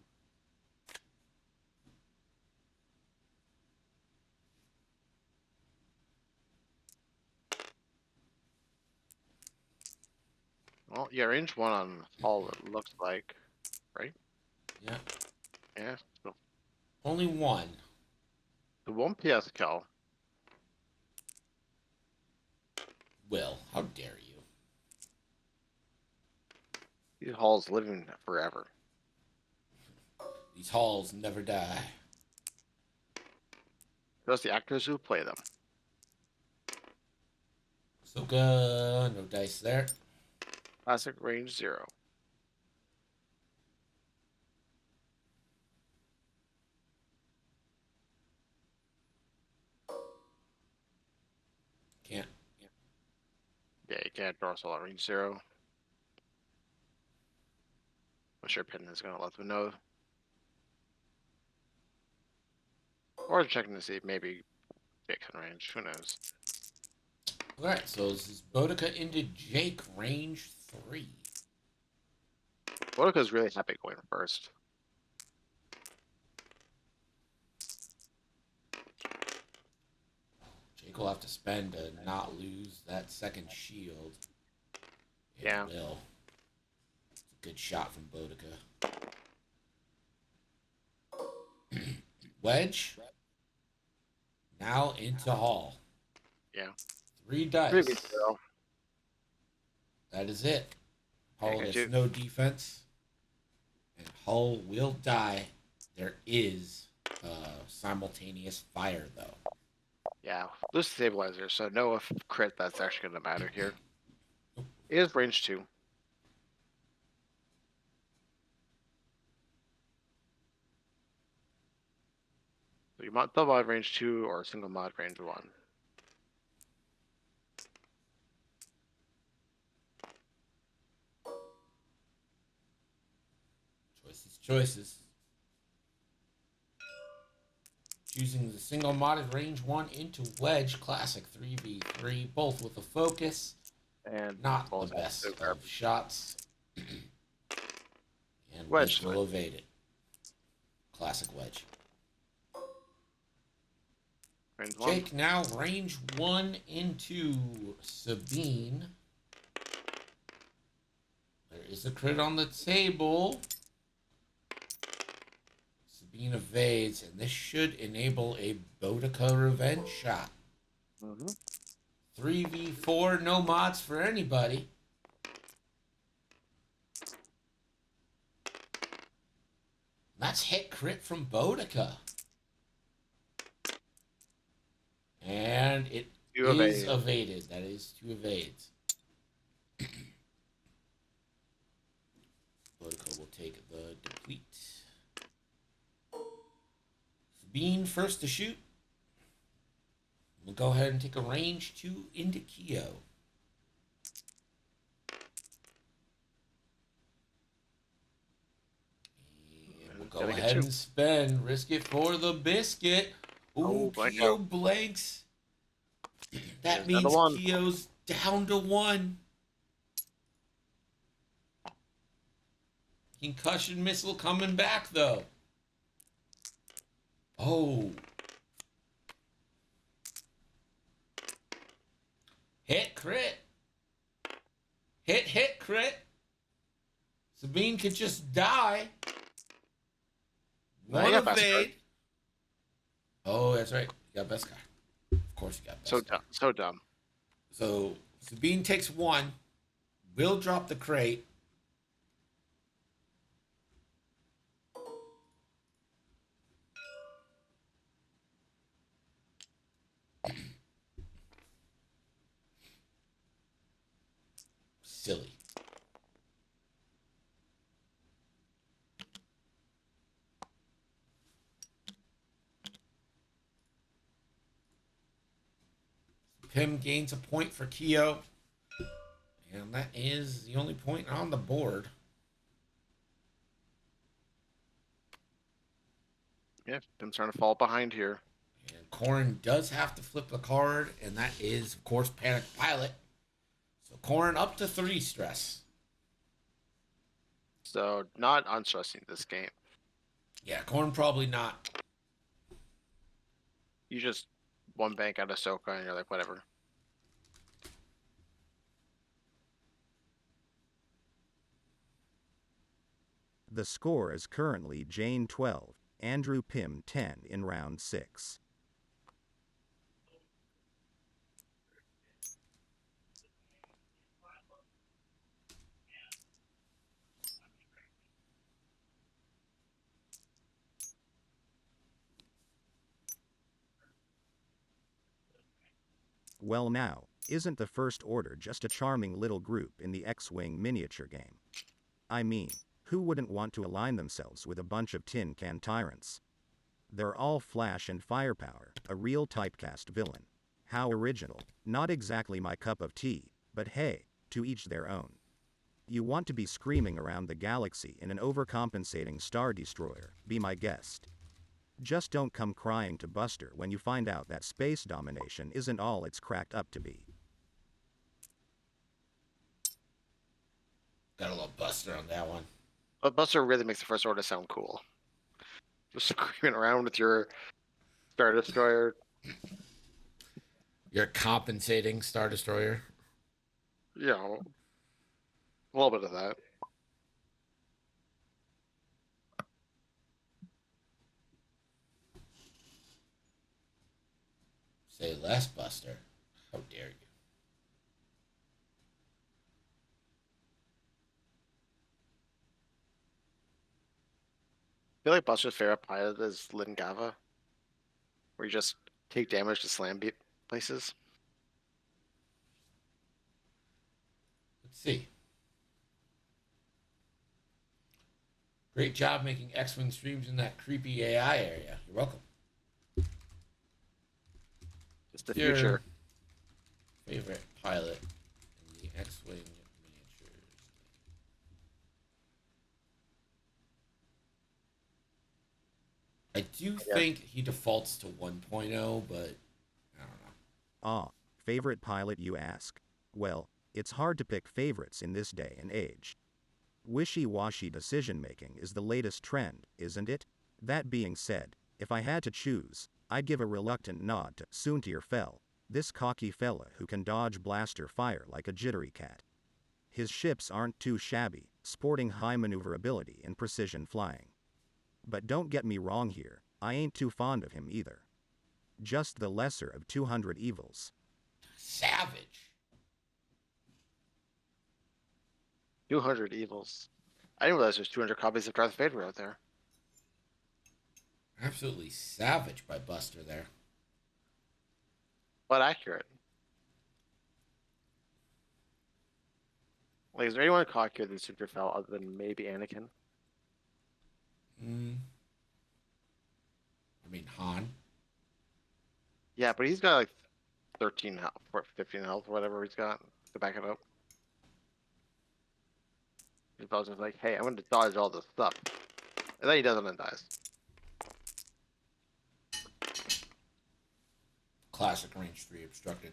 Well, yeah, range 1 on all it looks like, right? Yeah. Yeah. So Only 1. the 1 PS kill. Will, how dare you? These halls living forever. These halls never die. Those the actors who play them. Ahsoka, no dice there. Classic range 0. Can't. Yeah, you can't dorsal at range 0. I'm sure Pin is gonna let them know. Or checking to see if maybe Jake's in range. Who knows? Alright, so this is Bodica into Jake, range 3. Bodica's really happy going first. Jake will have to spend to not lose that second shield. It Yeah. will. It's a good shot from Bodica. Wedge. Now into Hall. Yeah. 3 dice. Really good throw. That is it. Hull Yeah, gets dude. no defense. And Hull will die. There is simultaneous fire, though. Yeah, lose stabilizer, so no crit that's actually going to matter here. It is range 2. So you want double mod range 2 or single mod range 1. Choices. Choosing the single modded range 1 into wedge classic 3v3, both with a focus. And Not balls the out best so of garbage. shots. And Wedge wedge will evade it. Classic wedge. Range one. Jake now range 1 into Sabine. There is a crit on the table. Sabine evades, and this should enable a Boudica revenge shot. 3v4, no mods for anybody. That's hit crit from Boudica. And it is evaded. That is 2 evades. Boudica will take the deplete. Sabine first to shoot. We'll go ahead and take a range 2 into Keo. And we'll go ahead and spend. Risk it for the biscuit. Ooh, Keo blanks. That means Keo's down to 1. Concussion missile coming back, though. Oh. Hit crit. Hit crit. Sabine could just die. One evade. Oh, that's right. You got best guy. Of course you got best guy. So dumb. So Sabine takes 1. Will drop the crate. Silly. Pim gains a point for Keo. And that is the only point on the board. Yeah, Pim's trying to fall behind here. And Corrin does have to flip a card, and that is, of course, Panic Pilot. So Corrin up to 3 stress. So not unstressing this game. Yeah, Corrin probably not. You just one bank out of Soka and you're like, whatever. The score is currently Jane 12, Andrew Pim 10 in round 6. Well now, isn't the First Order just a charming little group in the X-Wing miniature game? I mean, who wouldn't want to align themselves with a bunch of tin can tyrants? They're all flash and firepower, a real typecast villain. How original. Not exactly my cup of tea, but hey, to each their own. You want to be screaming around the galaxy in an overcompensating Star Destroyer, be my guest. Just don't come crying to Buster when you find out that space domination isn't all it's cracked up to be. Got a little Buster on that one. But Buster really makes the First Order sound cool. Just screaming around with your Star Destroyer. You're compensating Star Destroyer. You know, a little bit of that. Say less, Buster. How dare you? I feel like Buster's favorite pilot is Lingava, where you just take damage to slam places. Let's see. Great job making X-Wing streams in that creepy AI area. You're welcome. Just the Your future. favorite pilot in the X-Wing miniatures. I do Yeah. think he defaults to 1.0, but I don't know. Ah, favorite pilot, you ask? Well, it's hard to pick favorites in this day and age. Wishy-washy decision-making is the latest trend, isn't it? That being said, if I had to choose, I'd give a reluctant nod to Soontir Fel, this cocky fella who can dodge blaster fire like a jittery cat. His ships aren't too shabby, sporting high maneuverability and precision flying. But don't get me wrong here, I ain't too fond of him either. Just the lesser of 200 evils. Savage. 200 evils. I didn't realize there's 200 copies of Darth Vader out there. Absolutely savage by Buster there. But accurate. Like, is there anyone cockier than Soontir Fel other than maybe Anakin? I mean, Han. Yeah, but he's got like 13 health, or 15 health, whatever he's got to back it up. He's probably just like, hey, I'm going to dodge all this stuff. And then he doesn't and dies. Classic range 3 obstructed.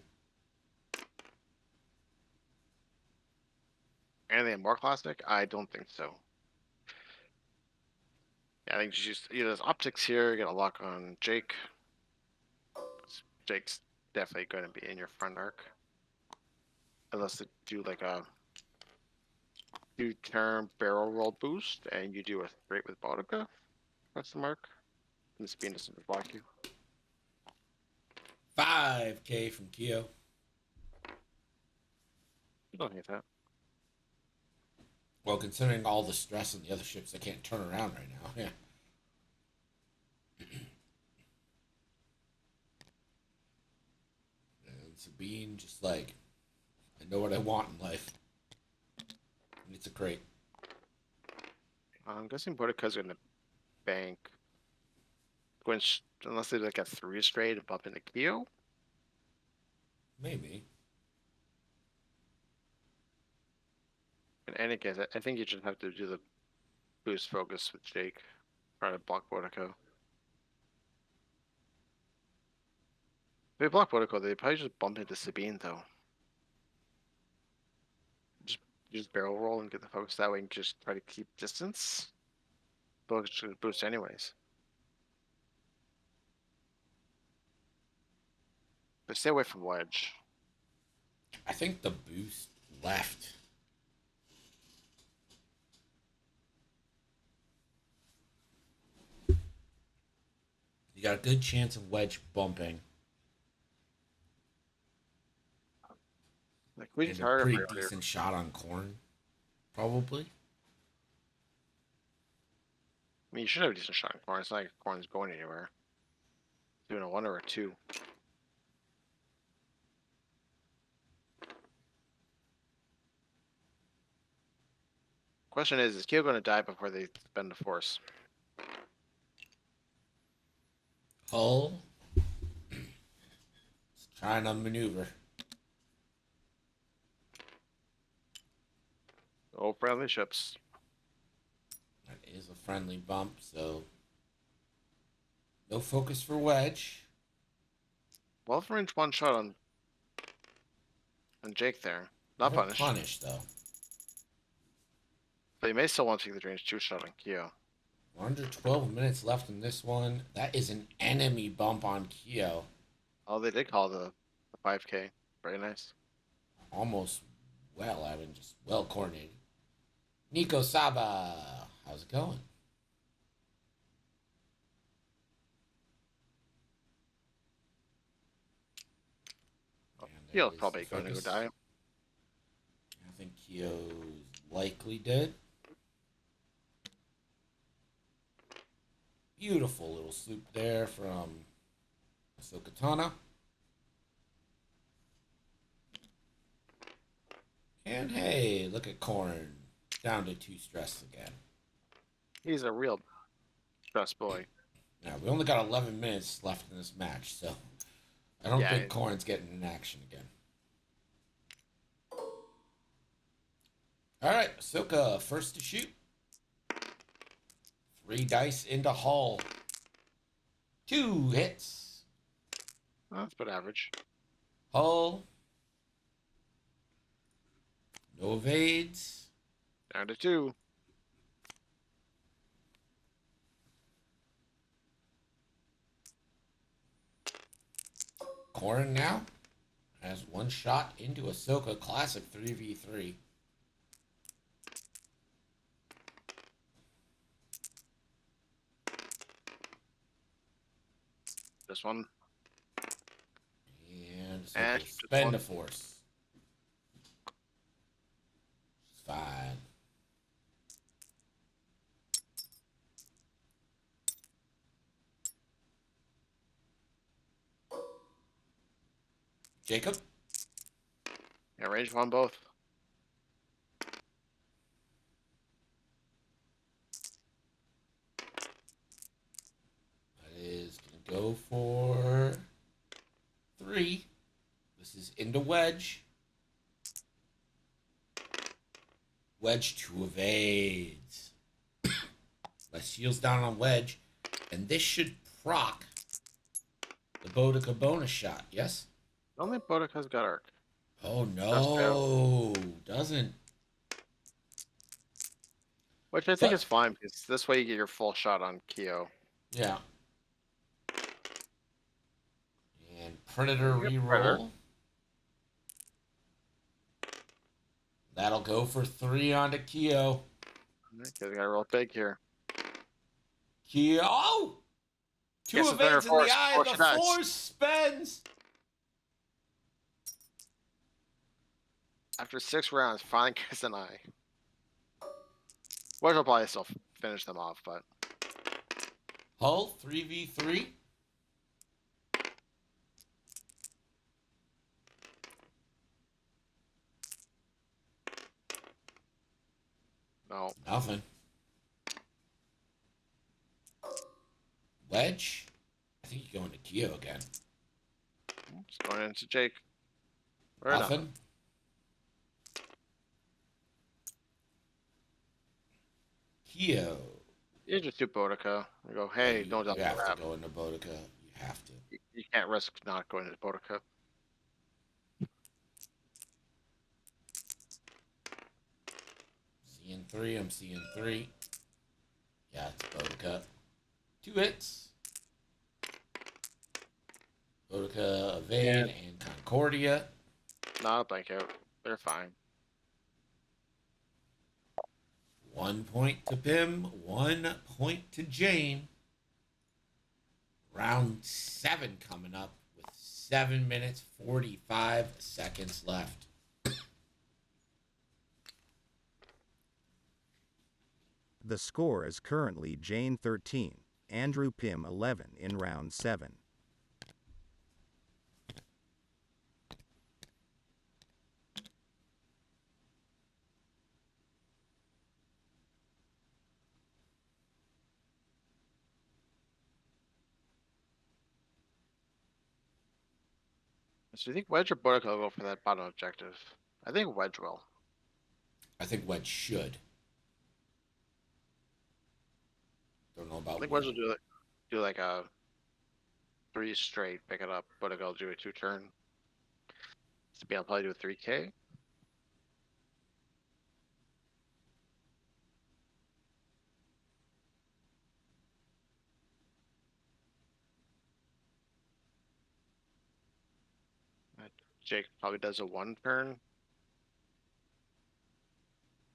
Anything more classic? I don't think so. Yeah, I think just there's optics here. You got a lock on Jake. Jake's definitely going to be in your front arc. Unless they do like a 2-turn barrel roll boost and you do a straight with Bodica. That's the mark. And the speed doesn't block you. 5K from Kyo. You don't hate that. Well, considering all the stress on the other ships, they can't turn around right now. Yeah. And Sabine just like, I know what I want in life. And it's a crate. I'm guessing Bodica's going to bank. Unless they like a 3 straight and bump into Kyo. Maybe. In any case, I think you just have to do the boost focus with Jake. Try to block Bodico. If they block Bodico, they probably just bump into Sabine though. Just barrel roll and get the focus that way and just try to keep distance. Focus should boost anyways. But stay away from Wedge. I think the boost left. You got a good chance of Wedge bumping. Like we And just a pretty decent shot on Corn, probably. I mean, you should have a decent shot on Corn. It's not like Corn's going anywhere. Doing a 1 or a 2. Question is Kyo going to die before they spend the force? Hull. Just trying to maneuver. Oh, friendly ships. That is a friendly bump, so no focus for Wedge. Well, range 1 shot on Jake there. Not No punished. Punish though. But you may still want to take the range 2 shot on Kyo. We're under 12 minutes left in this one. That is an enemy bump on Kyo. Oh, they did call the 5K. Very nice. Almost well, I mean, just well coordinated. Nico Saba, how's it going? Kyo's probably going to go die. I think Kyo's likely dead. Beautiful little sloop there from Ahsoka Tano. And hey, look at Corn. Down to 2 stress again. He's a real stress boy. Now, we only got 11 minutes left in this match, so I don't think Corn's getting in action again. All right, Ahsoka, first to shoot. 3 dice into Hull. 2 hits. Oh, that's about average. Hull. No evades. Down to 2. Corin now has 1 shot into Ahsoka Classic 3v3. This one. And so And will just spend one. a force. It's fine. Jacob? Yeah, range 1 both. That is going to go for 3. This is into Wedge. Wedge 2 evades. My shield's down on Wedge. And this should proc the Boudica bonus shot, yes? Only Boudica's got arc. Oh Just no, doesn't. Which I think is fine, because this way you get your full shot on Kyo. Yeah. And Predator You get reroll. Predator. That'll go for 3 onto Kyo. Okay, we gotta roll big here. Kyo! Oh! 2 Guess it's better evades in the force. eye. Force The dice. force spends. After 6 rounds, finally gets an eye. Wedge will probably still finish them off, but Hull 3v3. no. Nothing. Wedge. I think you're going to Kyo again. Just going into Jake. Or Nothing. Kyo. You just do Boudica. You go, hey, you, don't you have crap. to go into Boudica. You have to. You can't risk not going into Boudica. Seeing 3. I'm seeing 3. Yeah, it's Boudica. 2 hits. Boudica, Evade, and Concordia. Not a blank out. They're fine. 1 point to Pim. 1 point to Jane. Round 7 coming up with 7 minutes 45 seconds left. The score is currently Jane 13, Andrew Pim 11 in round 7. So you think Wedge or Boudica will go for that bottom objective? I think Wedge will. I think Wedge should. Don't know about I think Wedge will do like a 3 straight, pick it up. Boudica will do a 2 turn. So be able to probably do a 3K. Jake probably does a 1 turn. I'm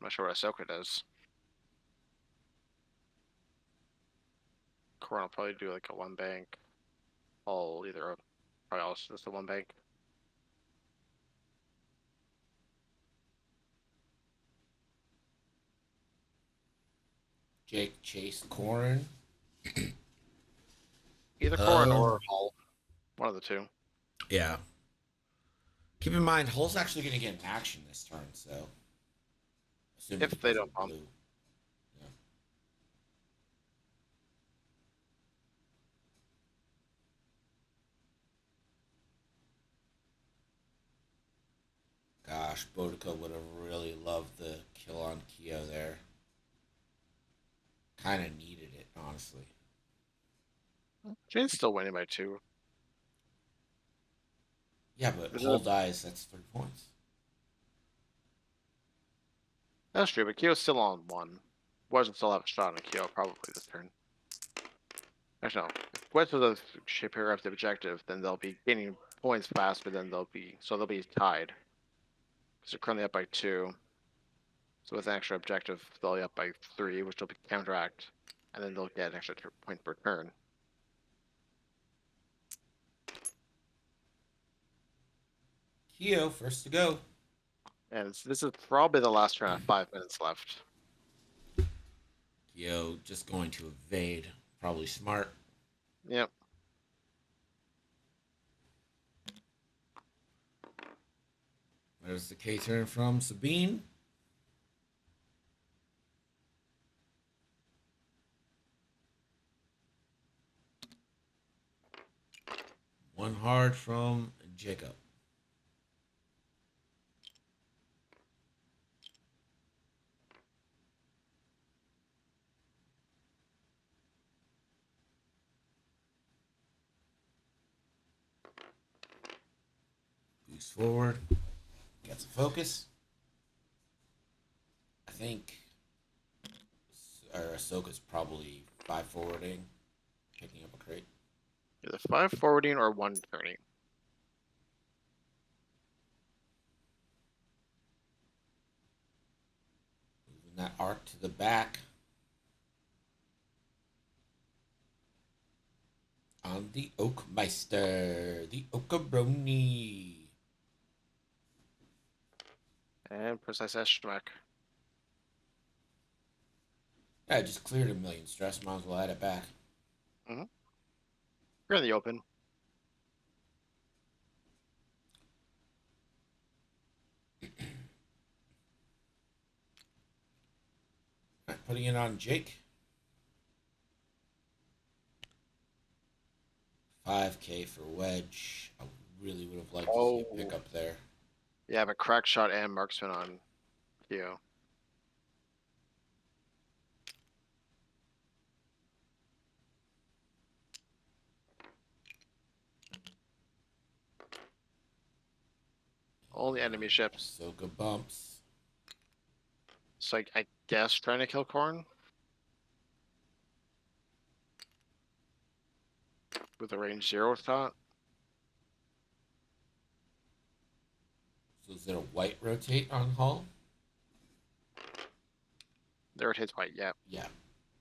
not sure what Ahsoka does. Corin will probably do like a 1 bank. All either probably also just a 1 bank. Jake chased Corin. Either Corin or Hull. One of the 2. Yeah. Keep in mind, Hull's actually going to get an action this turn, so. If they don't bump. Blue. Yeah. Gosh, Boudica would have really loved the kill on Kyo there. Kind of needed it, honestly. Jane's still winning by 2. Yeah, but Is Hull it- dies, that's 3 points. That's true, but Kyo's still on 1. Wedge will still have a shot on Kyo probably this turn. Actually, no. If Wedge was a shipper of the objective, then they'll be gaining points faster than they'll be tied. Because they're currently up by 2. So with an extra objective, they'll be up by 3, which will be counteract, and then they'll get an extra point per turn. Kyo, first to go. And this is probably the last turn at 5 minutes left. Kyo just going to evade. Probably smart. Yep. There's the K turn from Sabine. One hard from Jacob. Boost forward. Gets a focus. I think Ahsoka's probably 5 forwarding, picking up a crate. Either 5 forwarding or 1 turning. Moving that arc to the back. On the Oakmeister, the Okabroni. And precise astromech. Yeah, I just cleared a million stress. Might as well add it back. You're in the open. Alright, putting it on Jake. 5K for Wedge. I really would have liked to see a pick up there. Yeah, but crack shot and marksman on Kyo. Only enemy ships. Ahsoka bumps. So I guess trying to kill Korn. With a range 0 shot. So is there a white rotate on Hull? There it hits white, yeah. Yeah.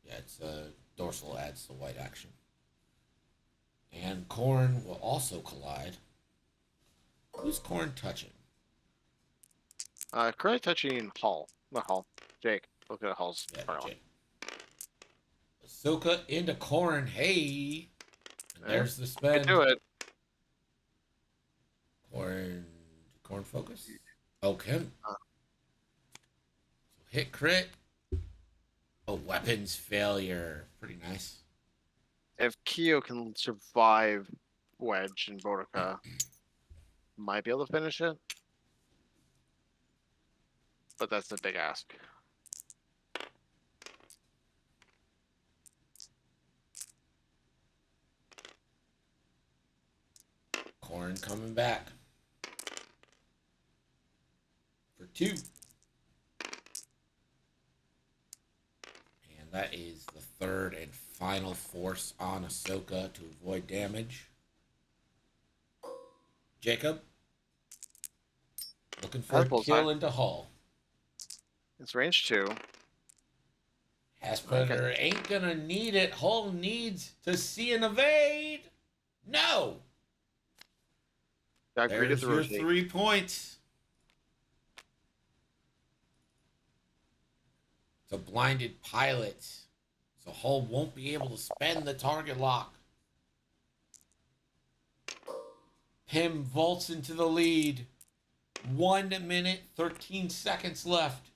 Yeah, it's dorsal adds the white action. And Korn will also collide. Who's Korn touching? Currently touching Hull. Not Hull. Jake. Look at Hull's Yeah, fire line. Jake. Ahsoka into Korn. Hey. And there's the spin. Do it. Korn focus. Okay. So hit crit. A weapons failure. Pretty nice. If Kyo can survive Wedge and Bodica, might be able to finish it. But that's a big ask. Korn coming back. For 2. And that is the third and final force on Ahsoka to avoid damage. Jacob. Looking for a kill into Hull. It's range 2. Has Predator ain't gonna need it. Hull needs to see an evade. No. There's your 3 points. It's a blinded pilot, so Hull won't be able to spend the target lock. Pym vaults into the lead. 1 minute, 13 seconds left.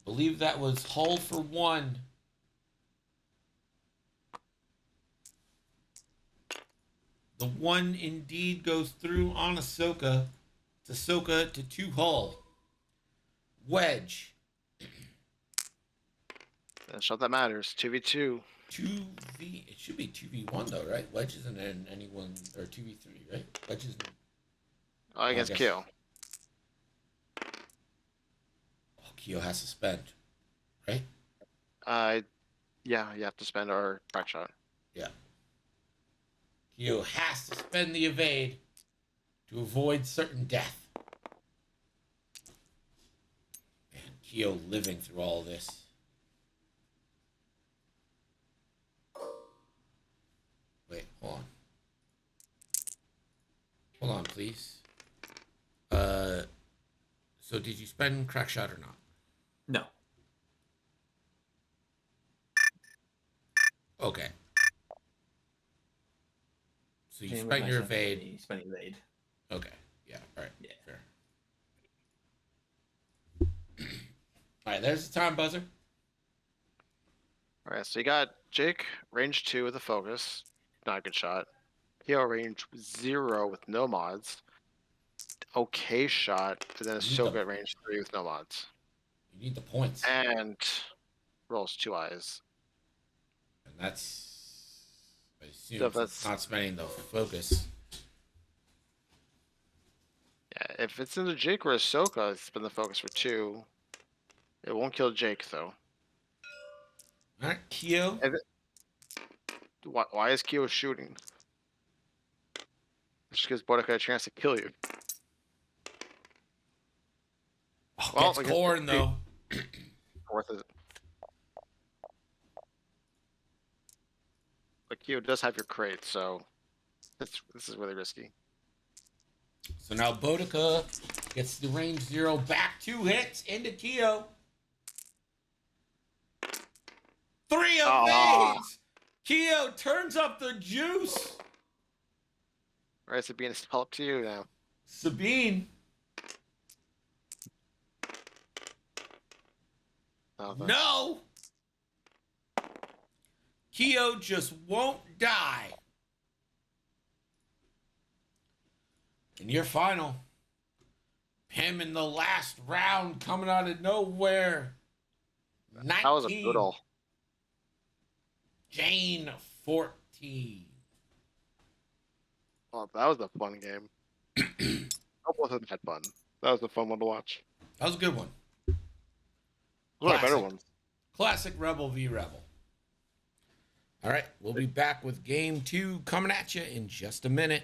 Believe that was Hull for 1. The 1 indeed goes through on Ahsoka. It's Ahsoka to 2 Hull. Wedge. That's all that matters. 2v2. 2v. It should be 2v1 though, right? Wedge isn't in anyone, or 2v3, right? Wedge isn't. Oh, against guess- Kyo. Oh, Kyo has to spend, right? Yeah, you have to spend our crack shot. Yeah. Kyo has to spend the evade to avoid certain death. Man, Kyo living through all this. Wait, hold on. Hold on, please. So did you spend crack shot or not? No. Okay. So you Same with spent my your second evade. enemy, spent evade. Okay. Yeah. All right. Yeah. Fair. All right. There's the time buzzer. Alright, so you got Jake, range 2 with a focus. Not a good shot. Kyo, range 0 with no mods. Okay shot. And then Ahsoka at range 3 with no mods. You need the points, And rolls 2 eyes. and that's. I assume So it's that's- not spending the focus. Yeah, if it's in the Jake or Ahsoka, it's been the focus for 2. It won't kill Jake, though. All right, Kyo. Why is Kyo shooting? Just gives Boudica a chance to kill you. Oh, Well, gets I guess- corn though. Worth it. But Kyo does have your crate, so this is really risky. So now Boudica gets the range 0 back, 2 hits into Kyo. 3 evades. Kyo turns up the juice. Alright, Sabine, it's all up to you now. Sabine. No. Kyo just won't die. And your final. Him in the last round coming out of nowhere. 19. That was a brutal. Jane 14. Oh, that was a fun game. Hope both of them had fun. That was a fun one to watch. That was a good one. One of the better Classic. ones. Classic Rebel v Rebel. All right, we'll be back with game 2 coming at you in just a minute.